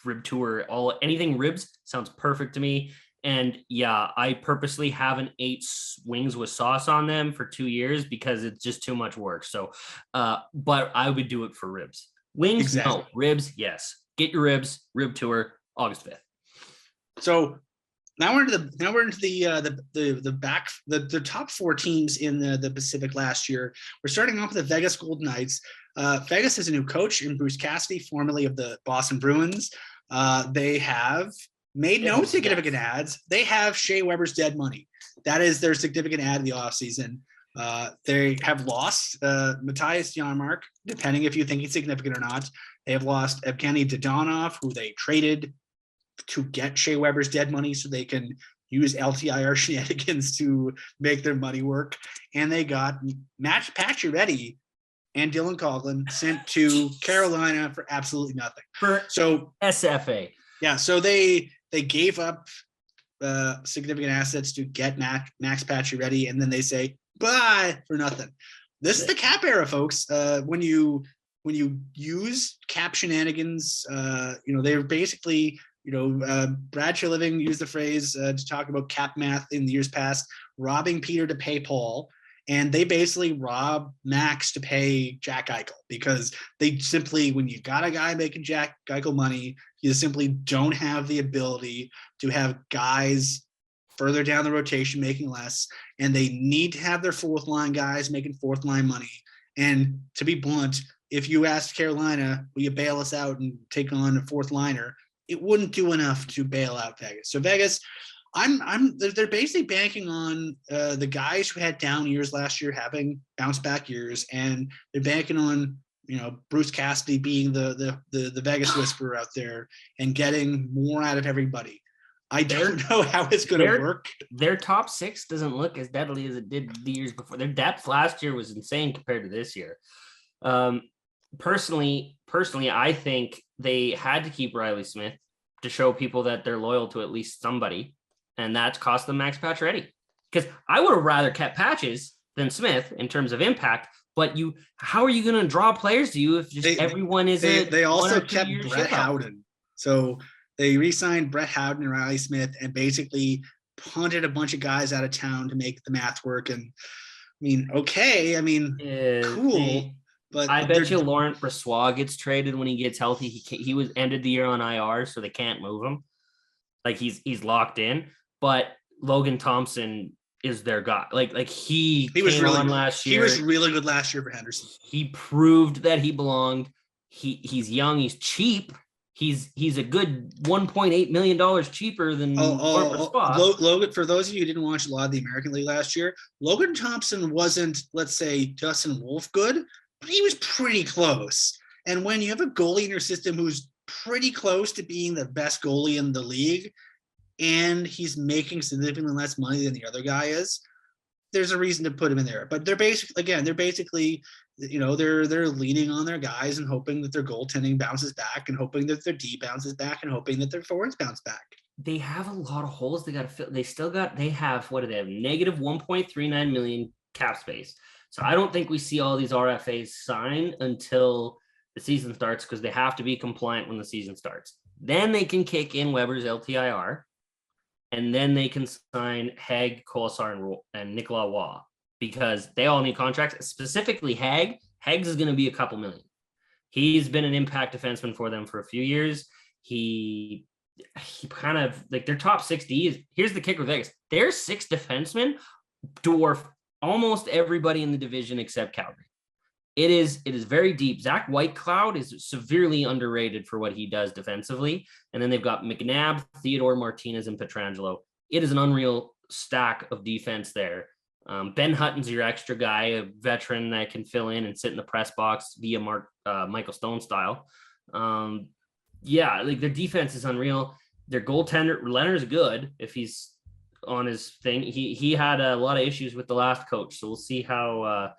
Rib Tour, anything ribs sounds perfect to me. And yeah, I purposely haven't ate wings with sauce on them for 2 years because it's just too much work. So, but I would do it for ribs. Wings, exactly. No. Ribs, yes. Get your ribs. Rib Tour, August 5th. So now we're into the top 4 teams in the Pacific last year. We're starting off with the Vegas Golden Knights. Vegas has a new coach in Bruce Cassidy, formerly of the Boston Bruins. They have made no significant ads. They have Shea Weber's dead money. That is their significant ad in the offseason. They have lost Matthias Janmark, depending if you think he's significant or not. They have lost Evgeny Dodonov, who they traded to get Shea Weber's dead money so they can use LTIR shenanigans to make their money work. And they got Matt Pacioretty and Dylan Coughlin sent to Carolina for absolutely nothing. So SFA. Yeah, so they gave up significant assets to get Max Pacioretty, and then they say bye for nothing. This is the cap era, folks. When you use cap shenanigans, they're basically, Brad Treliving used the phrase to talk about cap math in the years past, robbing Peter to pay Paul. And they basically rob Max to pay Jack Eichel, because they simply, when you've got a guy making Jack Eichel money, you simply don't have the ability to have guys further down the rotation making less. And they need to have their fourth line guys making fourth line money. And to be blunt, if you asked Carolina, will you bail us out and take on a fourth liner, it wouldn't do enough to bail out Vegas. So Vegas, they're basically banking on the guys who had down years last year having bounce back years, and they're banking on Bruce Cassidy being the Vegas whisperer out there and getting more out of everybody. I don't know how it's going to work. Their top 6 doesn't look as deadly as it did the years before. Their depth last year was insane compared to this year. Personally, I think they had to keep Riley Smith to show people that they're loyal to at least somebody. And that's cost them Max Pacioretty. Because I would have rather kept Patches than Smith in terms of impact. But how are you going to draw players to you if everyone is they also kept Brett Howden. So they re-signed Brett Howden and Riley Smith and basically punted a bunch of guys out of town to make the math work. And cool. But I bet you Laurent Brossoit gets traded when he gets healthy. He was ended the year on IR, so they can't move him. Like he's locked in. But Logan Thompson is their guy. Like he was really on last year. He was really good last year for Henderson. He proved that he belonged. He's young. He's cheap. He's a good $1.8 million cheaper than Logan. For those of you who didn't watch a lot of the American League last year, Logan Thompson wasn't, let's say, Dustin Wolf good, but he was pretty close. And when you have a goalie in your system who's pretty close to being the best goalie in the league, and he's making significantly less money than the other guy is, there's a reason to put him in there. But they're basically, they're leaning on their guys and hoping that their goaltending bounces back and hoping that their D bounces back and hoping that their forwards bounce back. They have a lot of holes they got to fill. They have negative 1.39 million cap space. So I don't think we see all these RFAs sign until the season starts, because they have to be compliant when the season starts. Then they can kick in Weber's LTIR, and then they can sign Haig, Kolesar, and Nicolas Waugh, because they all need contracts. Specifically Haig. Haig's is going to be a couple million. He's been an impact defenseman for them for a few years. He kind of, like, their top 60. Here's the kicker with Vegas. Their 6 defensemen dwarf almost everybody in the division except Calgary. It is very deep. Zach Whitecloud is severely underrated for what he does defensively. And then they've got McNabb, Theodore Martinez, and Pietrangelo. It is an unreal stack of defense there. Ben Hutton's your extra guy, a veteran that can fill in and sit in the press box via Michael Stone style. Like, their defense is unreal. Their goaltender, Leonard's good if he's on his thing. He had a lot of issues with the last coach, so we'll see how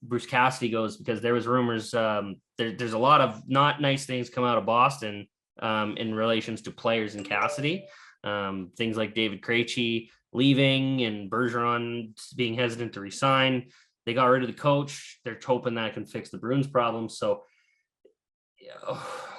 Bruce Cassidy goes, because there was rumors. There's a lot of not nice things come out of Boston in relations to players and Cassidy. Things like David Krejci leaving and Bergeron being hesitant to resign. They got rid of the coach. They're hoping that can fix the Bruins problem. So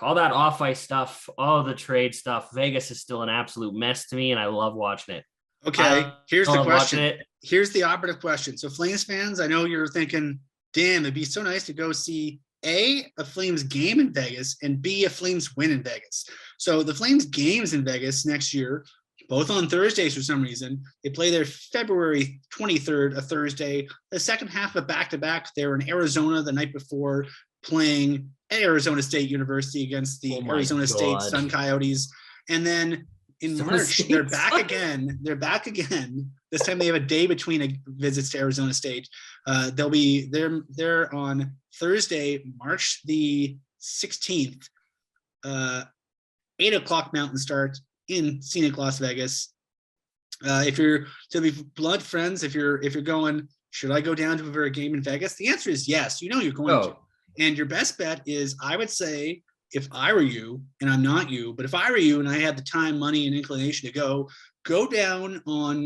all that off-ice stuff, all the trade stuff, Vegas is still an absolute mess to me, and I love watching it. Okay, here's the question. Here's the operative question. So Flames fans, I know you're thinking, damn, it'd be so nice to go see A, Flames game in Vegas, and B, a Flames win in Vegas. So the Flames games in Vegas next year, both on Thursdays for some reason. They play there February 23rd, a Thursday. The second half of back-to-back, they were in Arizona the night before, playing at Arizona State University against the Arizona State Sun Coyotes. And then in March, they're back again. This time they have a day between visits to Arizona State. They're on Thursday, March the 16th, 8:00 Mountain start in scenic Las Vegas. If you're, to be blunt, friends, if you're going, should I go down to a game in Vegas? The answer is yes. You know you're going to. And your best bet is, I would say, if I were you, and I'm not you, but if I were you and I had the time, money, and inclination to go down on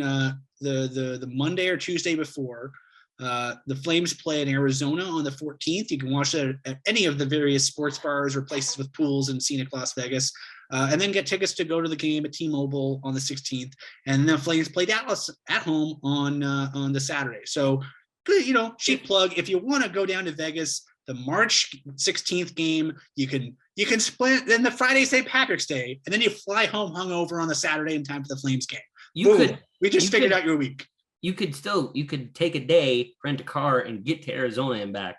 the Monday or Tuesday before. The Flames play in Arizona on the 14th. You can watch that at any of the various sports bars or places with pools in scenic Las Vegas, and then get tickets to go to the game at T-Mobile on the 16th. And the Flames play Dallas at home on the Saturday. So, cheap plug. If you want to go down to Vegas, the March 16th game, you can split. Then the Friday St. Patrick's Day, and then you fly home hungover on the Saturday in time for the Flames game. We just figured out your week. You could take a day, rent a car, and get to Arizona and back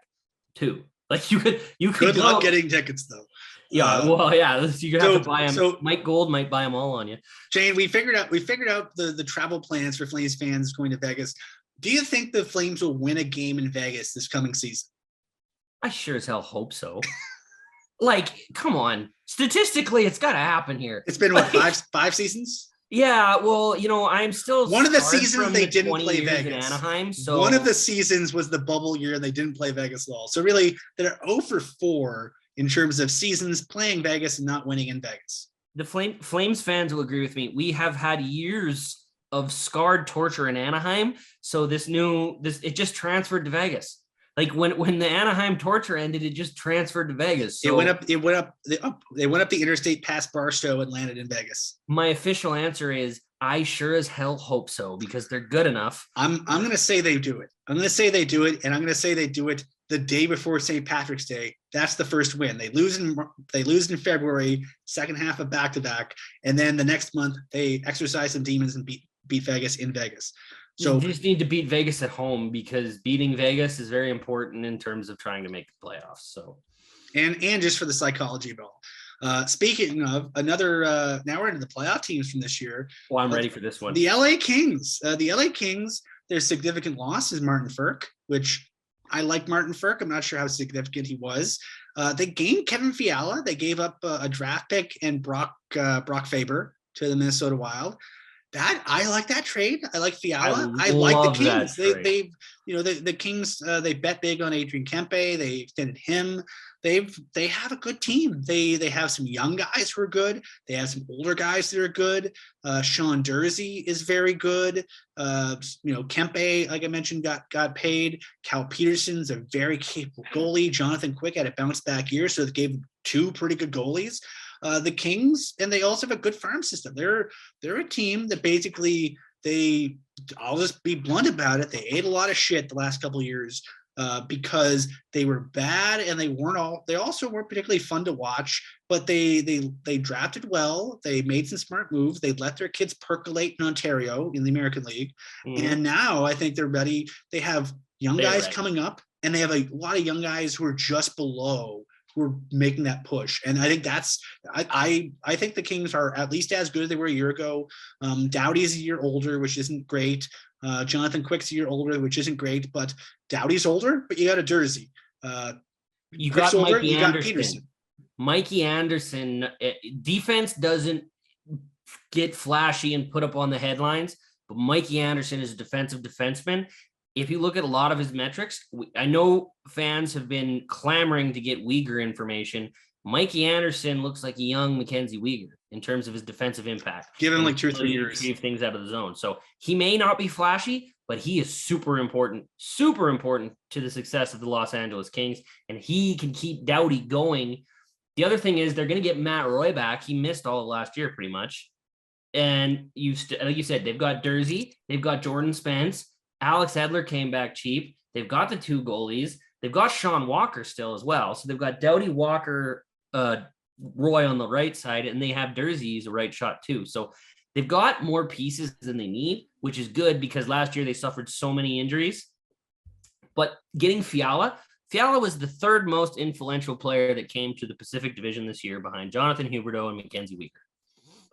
too. Like you could. Good luck getting tickets though. Yeah, you have to buy them. So Mike Gold might buy them all on you. Shane, we figured out the travel plans for Flames fans going to Vegas. Do you think the Flames will win a game in Vegas this coming season? I sure as hell hope so. Like, come on. Statistically, it's got to happen here. It's been five seasons? Yeah, well, I'm still one of the seasons they didn't play Vegas in Anaheim. So one of the seasons was the bubble year and they didn't play Vegas at all. So really, they're 0 for 4 in terms of seasons playing Vegas and not winning in Vegas. The Flames fans will agree with me. We have had years of scarred torture in Anaheim. So it just transferred to Vegas. Like when the Anaheim torture ended, it just transferred to Vegas. So They went up the interstate past Barstow and landed in Vegas. My official answer is I sure as hell hope so, because they're good enough. I'm going to say they do it. I'm going to say they do it, and I'm going to say they do it the day before St. Patrick's Day. That's the first win. They lose in February, second half of back-to-back, and then the next month they exercise some demons and beat Vegas in Vegas. So you just need to beat Vegas at home, because beating Vegas is very important in terms of trying to make the playoffs. So, and just for the psychology of it all. Speaking of another, now we're into the playoff teams from this year. Well, I'm ready for this one. The LA Kings. Their significant loss is Martin Ferk, which I like Martin Ferk. I'm not sure how significant he was. They gained Kevin Fiala. They gave up a draft pick and Brock Faber to the Minnesota Wild. I like that trade. I like Fiala. I like the Kings. The Kings. They bet big on Adrian Kempe. They extended him. They have a good team. They have some young guys who are good. They have some older guys that are good. Sean Dursey is very good. Kempe, like I mentioned, got paid. Cal Peterson's a very capable goalie. Jonathan Quick had a bounce back year, so they gave two pretty good goalies. The Kings, and they also have a good farm system. They're a team that basically I'll just be blunt about it. They ate a lot of shit the last couple of years because they were bad, and they also weren't particularly fun to watch, but they drafted well. They made some smart moves. They let their kids percolate in Ontario in the American League. Mm-hmm. And now I think they're ready. They have young guys coming up, and they have a lot of young guys who are just below, who are making that push. And I think I think the Kings are at least as good as they were a year ago. Doughty's a year older, which isn't great. Jonathan Quick's a year older, which isn't great, but Doughty's older, but you got a Dursey. You got older, Mikey Anderson. Mikey Anderson, defense doesn't get flashy and put up on the headlines, but Mikey Anderson is a defensive defenseman. If you look at a lot of his metrics, I know fans have been clamoring to get Weegar information. Mikey Anderson looks like a young Mackenzie Weegar in terms of his defensive impact. Give him like 2 or 3 years. Retrieve things out of the zone. So he may not be flashy, but he is super important to the success of the Los Angeles Kings, and he can keep Doughty going. The other thing is they're going to get Matt Roy back. He missed all of last year pretty much. And like you said, they've got Dursey, they've got Jordan Spence. Alex Edler came back cheap. They've got the 2 goalies. They've got Sean Walker still as well. So they've got Doughty, Walker, Roy on the right side, and they have Dursey's a right shot too. So they've got more pieces than they need, which is good because last year they suffered so many injuries. But getting Fiala was the 3rd most influential player that came to the Pacific Division this year behind Jonathan Huberdeau and Mackenzie Weegar.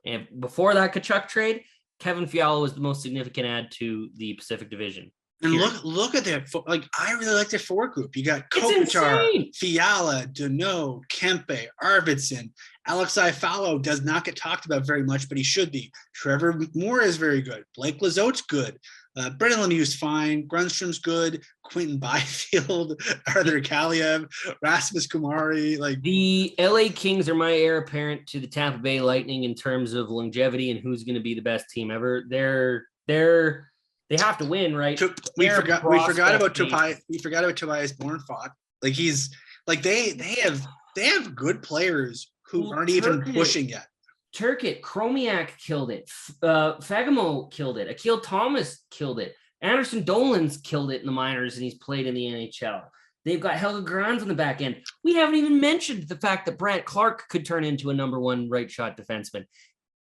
And before that Tkachuk trade, Kevin Fiala was the most significant add to the Pacific Division. And look at that. Like, I really like their forward group. You got Kopitar, Fiala, Deneau, Kempe, Arvidsson. Alex Iafallo does not get talked about very much, but he should be. Trevor Moore is very good. Blake Lizote's good. Brendan Lemieux's fine. Grunstrom's good. Quentin Byfield, Arthur Kaliev, Rasmus Kumari. Like, the LA Kings are my heir apparent to the Tampa Bay Lightning in terms of longevity and who's going to be the best team ever. They have to win, right? We forgot about Tobias Bornfot. Like, he's like they have good players who aren't even pushing yet. Turcotte, Chromiak killed it. Fagemo killed it. Akil Thomas killed it. Anderson Dolan's killed it in the minors, and he's played in the NHL. They've got Helga Grans on the back end. We haven't even mentioned the fact that Brandt Clark could turn into a number 1 right shot defenseman.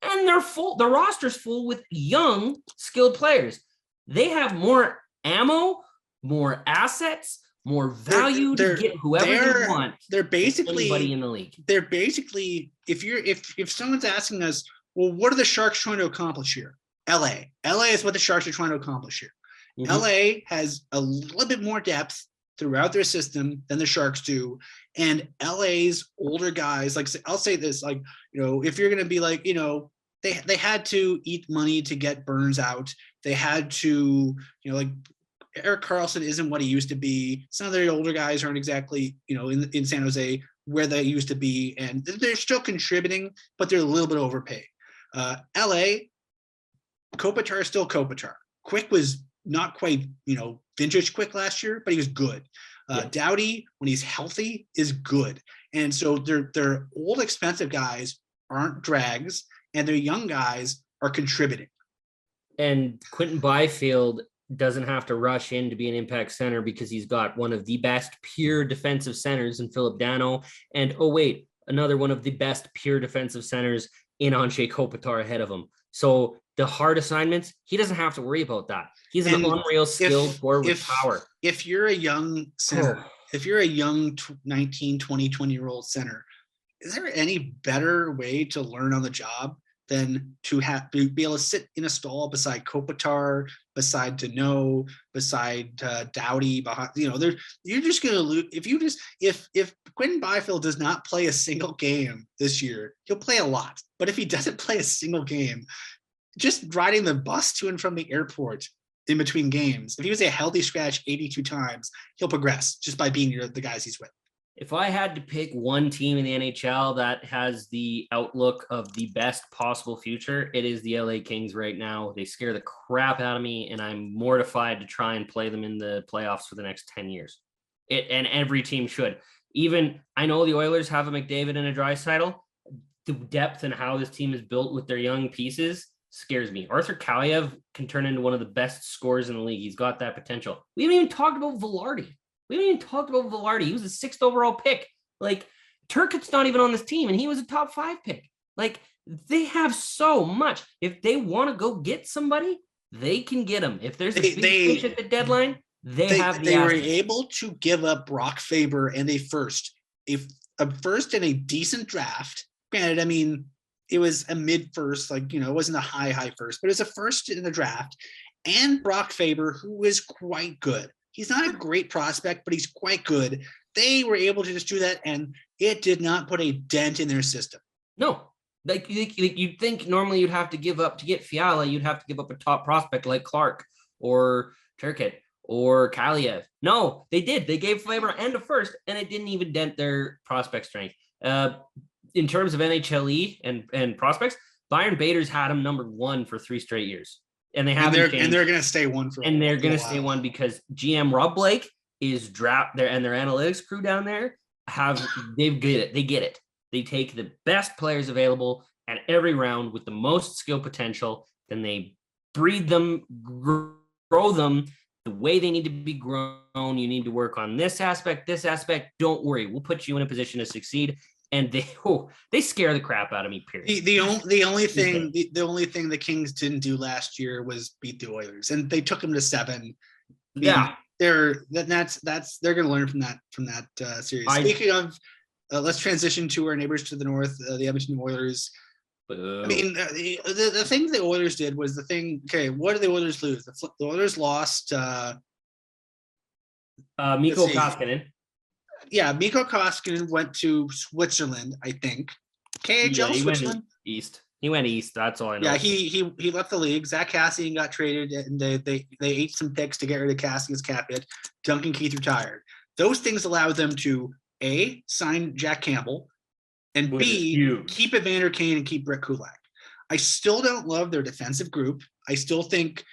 And they're full. The roster's full with young, skilled players. They have more ammo, more assets, more value to get whoever they want. They're basically anybody in the league. They're basically, if someone's asking us, well, what are the Sharks trying to accomplish here? LA is what the Sharks are trying to accomplish here. Mm-hmm. LA has a little bit more depth throughout their system than the Sharks do, and LA's older guys, like, I'll say this, like, if you're going to be like, they had to eat money to get Burns out. They had to, like, Erik Karlsson isn't what he used to be. Some of the older guys aren't exactly, in San Jose where they used to be, and they're still contributing, but they're a little bit overpaid. LA, Kopitar is still Kopitar. Quick was not quite, vintage Quick last year, but he was good. Doughty, when he's healthy, is good. And so their old expensive guys aren't drags, and their young guys are contributing. And Quentin Byfield doesn't have to rush in to be an impact center because he's got one of the best pure defensive centers in Philip Dano. And another one of the best pure defensive centers in Anze Kopitar ahead of him. So the hard assignments, he doesn't have to worry about that. He's an unreal skilled forward with power. If you're a young center, if you're a young 19, 20, 20-year-old center, is there any better way to learn on the job than to be able to sit in a stall beside Kopitar, beside Dano, beside Doughty, behind, you're just going to lose. If Quentin Byfield does not play a single game this year, he'll play a lot. But if he doesn't play a single game, just riding the bus to and from the airport in between games, if he was a healthy scratch 82 times, he'll progress just by being the guys he's with. If I had to pick one team in the NHL that has the outlook of the best possible future, it is the LA Kings right now. They scare the crap out of me, and I'm mortified to try and play them in the playoffs for the next 10 years. And every team should. Even, I know the Oilers have a McDavid and a Draisaitl. The depth and how this team is built with their young pieces scares me. Arthur Kaliev can turn into one of the best scorers in the league. He's got that potential. We haven't even talked about Velarde. He was a 6th overall pick. Like, Turcotte's not even on this team, and he was a top 5 pick. Like, they have so much. If they want to go get somebody, they can get them. If there's a big fish at the deadline, they were able to give up Brock Faber and a first and a decent draft. Granted, I mean, it was a mid first, it wasn't a high first, but it was a first in the draft, and Brock Faber, who is quite good. He's not a great prospect, but he's quite good. They were able to just do that, and it did not put a dent in their system. No. Like you'd think normally you'd have to give up to get Fiala, you'd have to give up a top prospect like Clark or Turcotte or Kaliev. No, they did. They gave Faber and a first, and it didn't even dent their prospect strength. In terms of NHLE and prospects, Byron Bader's had him number 1 for 3 straight years. And they're going to stay one for. And they're going to stay one because GM Rob Blake is draft there, and their analytics crew down there they get it. They get it. They take the best players available at every round with the most skill potential. Then they breed them, grow them the way they need to be grown. You need to work on this aspect. Don't worry, we'll put you in a position to succeed. And they scare the crap out of me. Period. The only thing the Kings didn't do last year was beat the Oilers, and they took them to 7. They're going to learn from that series. Speaking of, let's transition to our neighbors to the north, the Edmonton Oilers. I mean, the thing the Oilers did was the thing. Okay, what did the Oilers lose? The Oilers lost Mikko Koskinen. Yeah, Mikko Koskinen went to Switzerland, I think. KHL Switzerland? East. He went east. That's all I know. Yeah, he left the league. Zach Cassian got traded, and they ate some picks to get rid of Cassian's cap hit. Duncan Keith retired. Those things allowed them to A, sign Jack Campbell, and B, keep Evander Kane and keep Brett Kulak. I still don't love their defensive group. I still think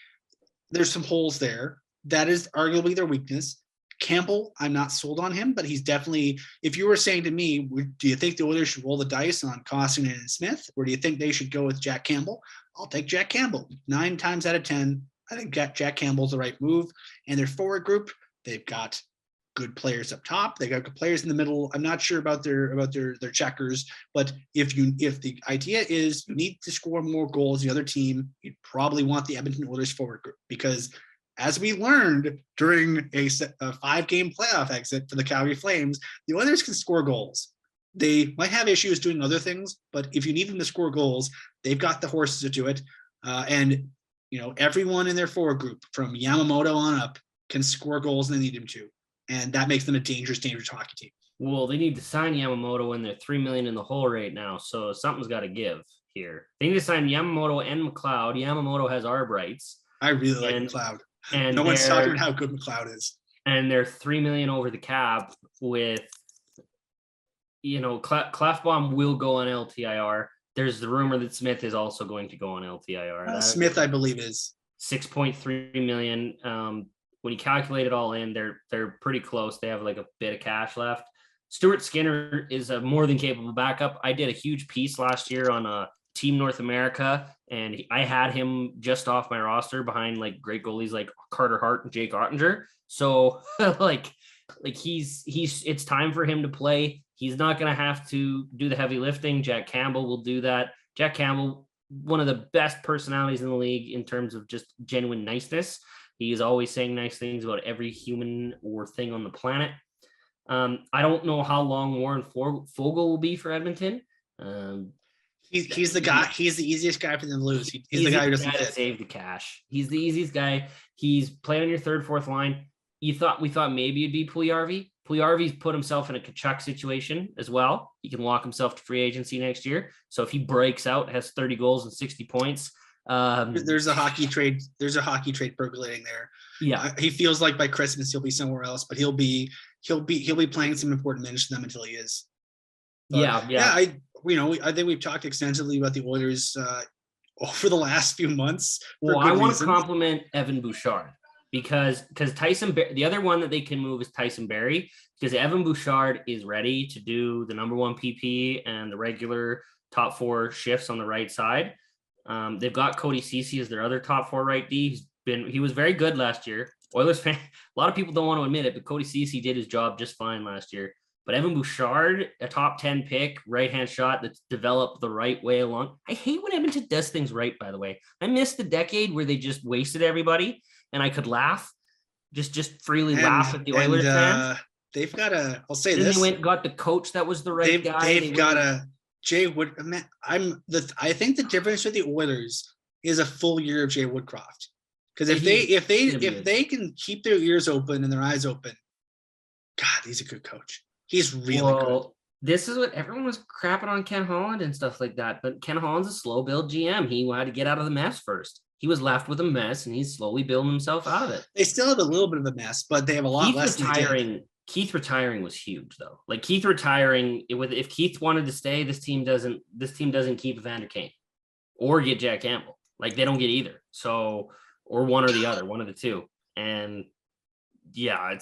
there's some holes there. That is arguably their weakness. Campbell, I'm not sold on him, but he's definitely, if you were saying to me, do you think the Oilers should roll the dice on Koskinen and Smith, or do you think they should go with Jack Campbell? I'll take Jack Campbell. 9 times out of 10, I think Jack Campbell's the right move. And their forward group, they've got good players up top. They got good players in the middle. I'm not sure about their checkers, but if the idea is you need to score more goals than the other team, you'd probably want the Edmonton Oilers forward group, because as we learned during a 5-game playoff exit for the Calgary Flames, the Oilers can score goals. They might have issues doing other things, but if you need them to score goals, they've got the horses to do it. And everyone in their forward group, from Yamamoto on up, can score goals when they need them to, and that makes them a dangerous hockey team. Well, they need to sign Yamamoto, and they're $3 million in the hole right now, so something's got to give here. They need to sign Yamamoto and McLeod. Yamamoto has arb rights. I really like McLeod. And no one's talking about how good McLeod is. And they're $3 million over the cap with, Clefbaum will go on LTIR. there's the rumor that Smith is also going to go on LTIR. Smith, I believe, is 6.3 million. When you calculate it all in, they're pretty close. They have like a bit of cash left. Stuart Skinner is a more than capable backup. I did a huge piece last year on Team North America, and I had him just off my roster behind like great goalies like Carter Hart and Jake Ottinger. So like he's it's time for him to play. He's not going to have to do the heavy lifting. Jack Campbell will do that. Jack Campbell, one of the best personalities in the league in terms of just genuine niceness. He is always saying nice things about every human or thing on the planet. I don't know how long Warren Fogle will be for Edmonton. He's the guy. He's the easiest guy for them to lose. He's the guy who doesn't fit. Save the cash. He's the easiest guy. He's playing on your third, fourth line. We thought maybe it'd be Puljujarvi. Puljujarvi's put himself in a Tkachuk situation as well. He can walk himself to free agency next year. So if he breaks out, has 30 goals and 60 points. There's a hockey trade. There's a hockey trade percolating there. Yeah, he feels like by Christmas he'll be somewhere else, but he'll be playing some important minutes for them until he is. But, yeah. I think we've talked extensively about the Oilers over the last few months. Well, I want to compliment Evan Bouchard because Tyson, the other one that they can move is Tyson Barrie, because Evan Bouchard is ready to do the number one PP and the regular top four shifts on the right side. They've got Cody Ceci as their other top four right D. He was very good last year. Oilers fan, a lot of people don't want to admit it, but Cody Ceci did his job just fine last year. But Evan Bouchard, a top 10 pick, right-hand shot that's developed the right way along. I hate when Edmonton does things right, by the way. I missed the decade where they just wasted everybody, and I could laugh, just freely laugh at the Oilers fans. They've got a, I'll say then this. They went and got the coach that was the right guy. They've got a Jay Wood. I think the difference with the Oilers is a full year of Jay Woodcroft. Because if they can keep their ears open and their eyes open, God, he's a good coach. He's really good. This is what everyone was crapping on Ken Holland and stuff like that. But Ken Holland's a slow build GM. He had to get out of the mess first. He was left with a mess, and he's slowly building himself out of it. They still have a little bit of a mess, but they have a lot less. Keith retiring was huge, though. Like Keith retiring, if Keith wanted to stay, this team doesn't keep Evander Kane or get Jack Campbell. Like they don't get either. So, or one or the other, one of the two. And yeah,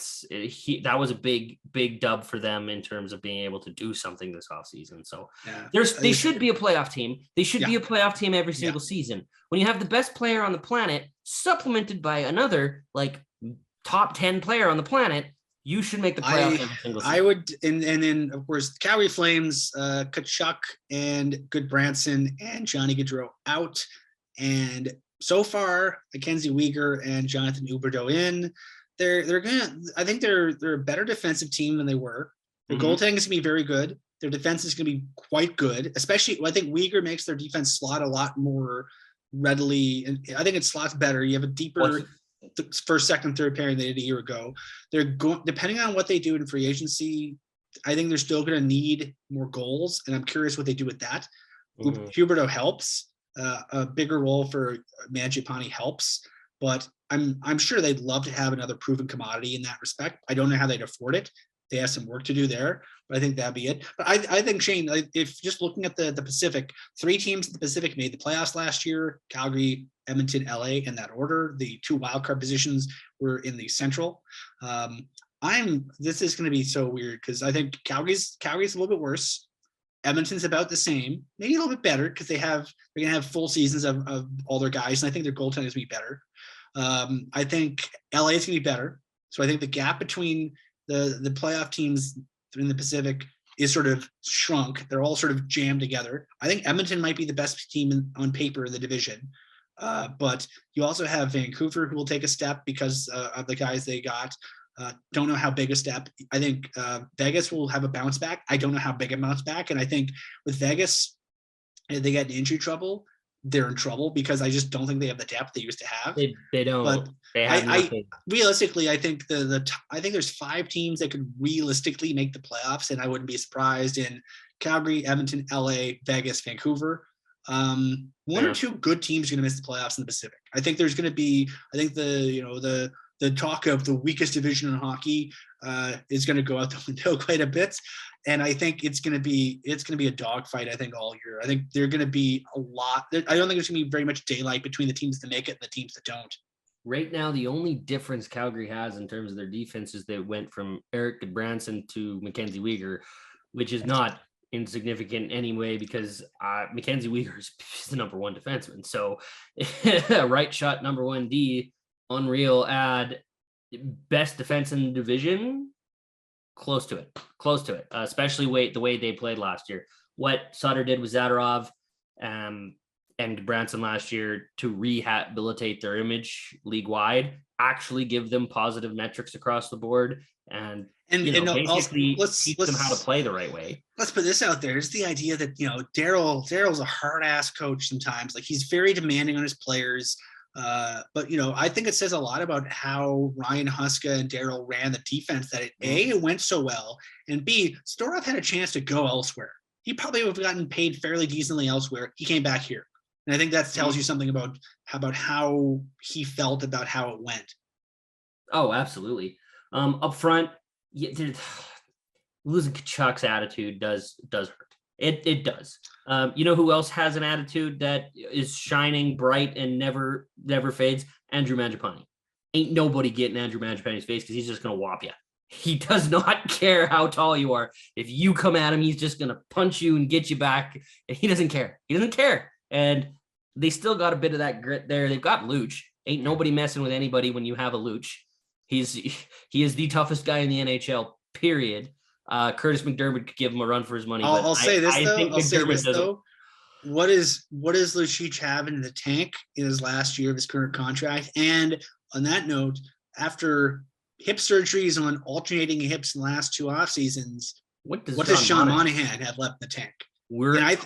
that was a big dub for them in terms of being able to do something this offseason. So they should be a playoff team. They should be a playoff team every single season. When you have the best player on the planet supplemented by another like top 10 player on the planet, you should make the playoffs every single season. I would, and then of course Calgary Flames, Tkachuk and Goodbranson and Johnny Gaudreau out, and so far Mackenzie Weegar and Jonathan Huberdeau in. I think they're a better defensive team than they were. Their goaltending is going to be very good. Their defense is going to be quite good, especially I think Weegar makes their defense slot a lot more readily. And I think it slots better. You have a deeper first, second, third pairing they did a year ago. They're going, depending on what they do in free agency, I think they're still going to need more goals. And I'm curious what they do with that. Huberdeau helps. A bigger role for Mangiapane helps. But I'm sure they'd love to have another proven commodity in that respect. I don't know how they'd afford it. They have some work to do there, but I think that'd be it. But I think, Shane, if just looking at the Pacific, 3 teams in the Pacific made the playoffs last year: Calgary, Edmonton, LA, in that order. The 2 wildcard positions were in the Central. This is going to be so weird because I think Calgary's a little bit worse. Edmonton's about the same, maybe a little bit better because they're going to have full seasons of all their guys, and I think their goaltending is going to be better. I think LA is going to be better. So I think the gap between the playoff teams in the Pacific is sort of shrunk. They're all sort of jammed together. I think Edmonton might be the best team on paper in the division. But you also have Vancouver, who will take a step because of the guys they got. Don't know how big a step. I think Vegas will have a bounce back. I don't know how big a bounce back. And I think with Vegas, if they get in injury trouble, they're in trouble because I just don't think they have the depth they used to have. They don't. But they have realistically, I think I think there's 5 teams that could realistically make the playoffs, and I wouldn't be surprised in Calgary, Edmonton, LA, Vegas, Vancouver. One or 2 good teams are going to miss the playoffs in the Pacific. I think there's going to be. I think the the talk of the weakest division in hockey is going to go out the window quite a bit. And I think it's going to be a dogfight, I think, all year. I think they're going to be a lot. I don't think there's going to be very much daylight between the teams that make it and the teams that don't. Right now, the only difference Calgary has in terms of their defense is they went from Eric Branson to Mackenzie Weegar, which is not insignificant anyway, because Mackenzie Weegar is the number one defenseman. So right shot, number one D, unreal ad, best defense in the division, close to it, especially the way they played last year. What Sutter did with Zadorov and Branson last year to rehabilitate their image league-wide, actually give them positive metrics across the board, and basically teach them how to play the right way. Let's put this out there. It's the idea that, Daryl's a hard-ass coach sometimes. Like, he's very demanding on his players. But I think it says a lot about how Ryan Huska and Daryl ran the defense, that it went so well, and B, Storov had a chance to go elsewhere. He probably would have gotten paid fairly decently elsewhere. He came back here. And I think that tells you something about how he felt about how it went. Oh, absolutely. Up front, losing Kachuk's attitude does hurt. It does. You know who else has an attitude that is shining bright and never fades? Andrew Mangiapane. Ain't nobody getting Andrew Mangiapane's face, because he's just going to whop you. He does not care how tall you are. If you come at him, he's just going to punch you and get you back. And he doesn't care. And they still got a bit of that grit there. They've got Luch. Ain't nobody messing with anybody when you have a Luch. He is the toughest guy in the NHL, period. Curtis McDermott could give him a run for his money. I'll say this though. What does Lucic have in the tank in his last year of his current contract? And on that note, after hip surgeries on alternating hips in the last two off seasons, what does Sean Monahan have left in the tank? I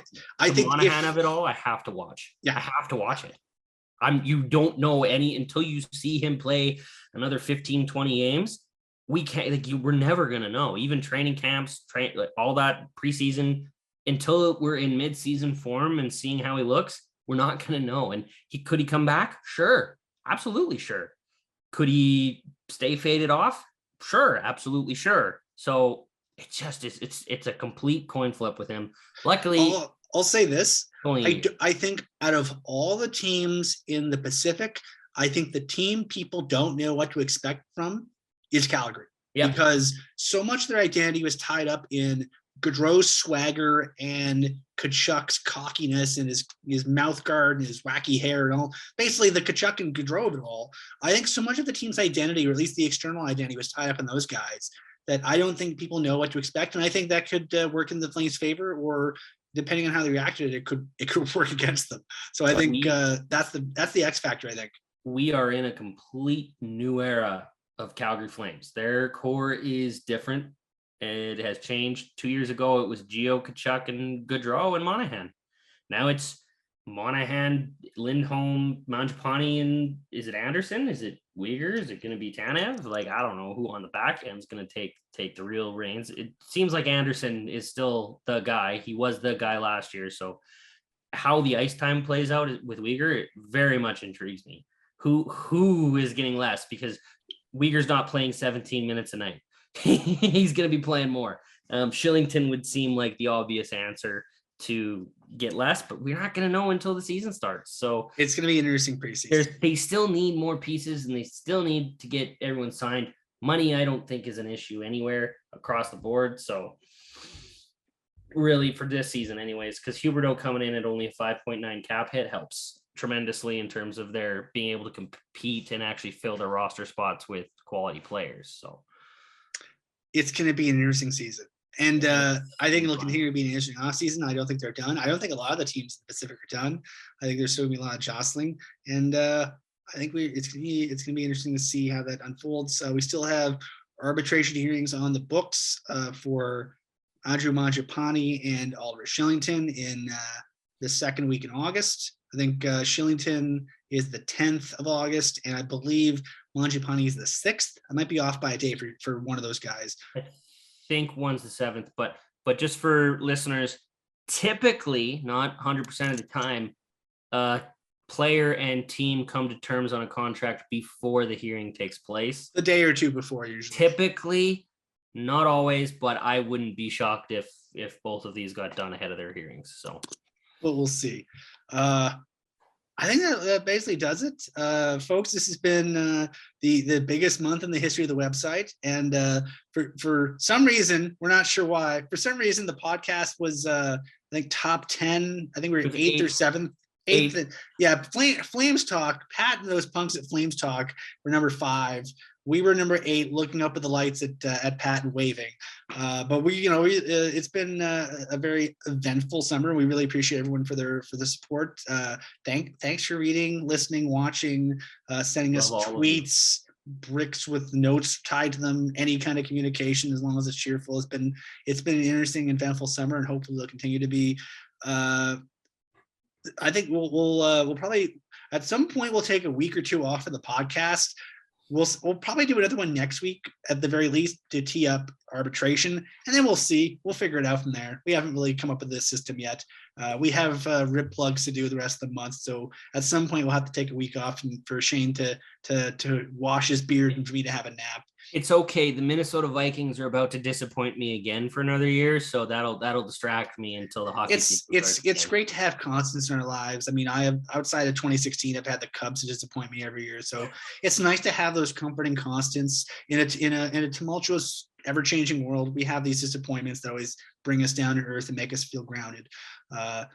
think Monahan of it all, I have to watch. Yeah, I have to watch it. You don't know until you see him play another 15, 20 games. We can't, we're never going to know. Even training camps, all that preseason, until we're in mid-season form and seeing how he looks, we're not going to know. And could he come back? Sure. Absolutely sure. Could he stay faded off? Sure. Absolutely sure. So it's just, it's a complete coin flip with him. Luckily, I'll say this. I think out of all the teams in the Pacific, I think the team people don't know what to expect from is Calgary. Yep. Because so much of their identity was tied up in Gaudreau's swagger and Kachuk's cockiness and his mouth guard and his wacky hair and all. Basically, the Tkachuk and Gaudreau of it all. I think so much of the team's identity, or at least the external identity, was tied up in those guys that I don't think people know what to expect. And I think that could work in the Flames' favor, or depending on how they reacted, it could work against them. So I think that's the X factor, I think. We are in a complete new era of Calgary Flames. Their core is different. It has changed. 2 years ago, it was Gio, Tkachuk, and Gaudreau and Monahan. Now it's Monahan, Lindholm, Mangiapane, and is it Anderson? Is it Weegar? Is it going to be Tanev? I don't know who on the back end is going to take the real reins. It seems like Anderson is still the guy. He was the guy last year. So how the ice time plays out with Weegar, it very much intrigues me. Who is getting less, because Weegar's not playing 17 minutes a night. He's going to be playing more. Shillington would seem like the obvious answer to get less, but we're not going to know until the season starts. So it's going to be an interesting preseason. They still need more pieces, and they still need to get everyone signed. Money, I don't think, is an issue anywhere across the board. So really, for this season anyways, because Huberdeau coming in at only a 5.9 cap hit helps tremendously in terms of their being able to compete and actually fill their roster spots with quality players. So it's going to be an interesting season. And I think it'll continue to be an interesting off season. I don't think they're done. I don't think a lot of the teams in the Pacific are done. I think there's still going to be a lot of jostling. And I think it's going to be interesting to see how that unfolds. We still have arbitration hearings on the books for Andrew Mangiapane and Oliver Shillington in the second week in August. I think Shillington is the 10th of August, and I believe Mangiapane is the 6th. I might be off by a day for one of those guys. I think one's the 7th, but just for listeners, typically, not 100% of the time, player and team come to terms on a contract before the hearing takes place. A day or two before, usually. Typically, not always, but I wouldn't be shocked if both of these got done ahead of their hearings. So, well, we'll see. I think that basically does it, folks. This has been the biggest month in the history of the website, and for some reason, we're not sure why. For some reason, the podcast was I think top 10. I think we were eighth or seventh. Eighth. Yeah, Flames Talk. Pat and those punks at Flames Talk were number 5. We were number 8, looking up at the lights at Pat and waving. But it's been a very eventful summer. We really appreciate everyone for the support. Thanks for reading, listening, watching, sending us tweets, bricks with notes tied to them, any kind of communication, as long as it's cheerful. It's been an interesting and eventful summer, and hopefully it'll continue to be. I think we'll probably at some point we'll take a week or 2 off of the podcast. We'll probably do another one next week at the very least to tee up arbitration, and then we'll see. We'll figure it out from there. We haven't really come up with this system yet. We have rib plugs to do the rest of the month, so at some point we'll have to take a week off and for Shane to wash his beard and for me to have a nap. It's okay. The Minnesota Vikings are about to disappoint me again for another year, so that'll distract me until the hockey. It's great to have constants in our lives. I mean, I have outside of 2016, I've had the Cubs to disappoint me every year, so it's nice to have those comforting constants in a tumultuous, ever-changing world. We have these disappointments that always bring us down to earth and make us feel grounded. I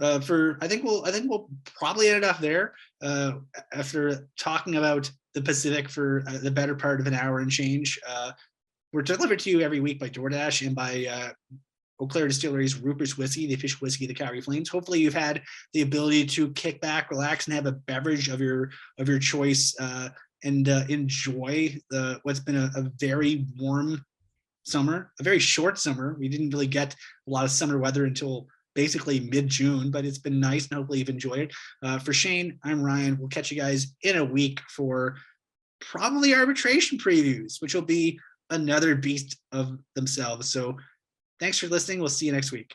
think we'll probably end it off there after talking about the Pacific for the better part of an hour and change. We're delivered to you every week by DoorDash and by Eau Claire Distillery's Rupert's Whiskey, the official whiskey of the Calgary Flames. Hopefully you've had the ability to kick back, relax, and have a beverage of your choice and enjoy what's been a very warm summer, a very short summer. We didn't really get a lot of summer weather until basically mid-June, but it's been nice, and hopefully you've enjoyed it. For Shane, I'm Ryan. We'll catch you guys in a week for probably arbitration previews, which will be another beast of themselves. So thanks for listening. We'll see you next week.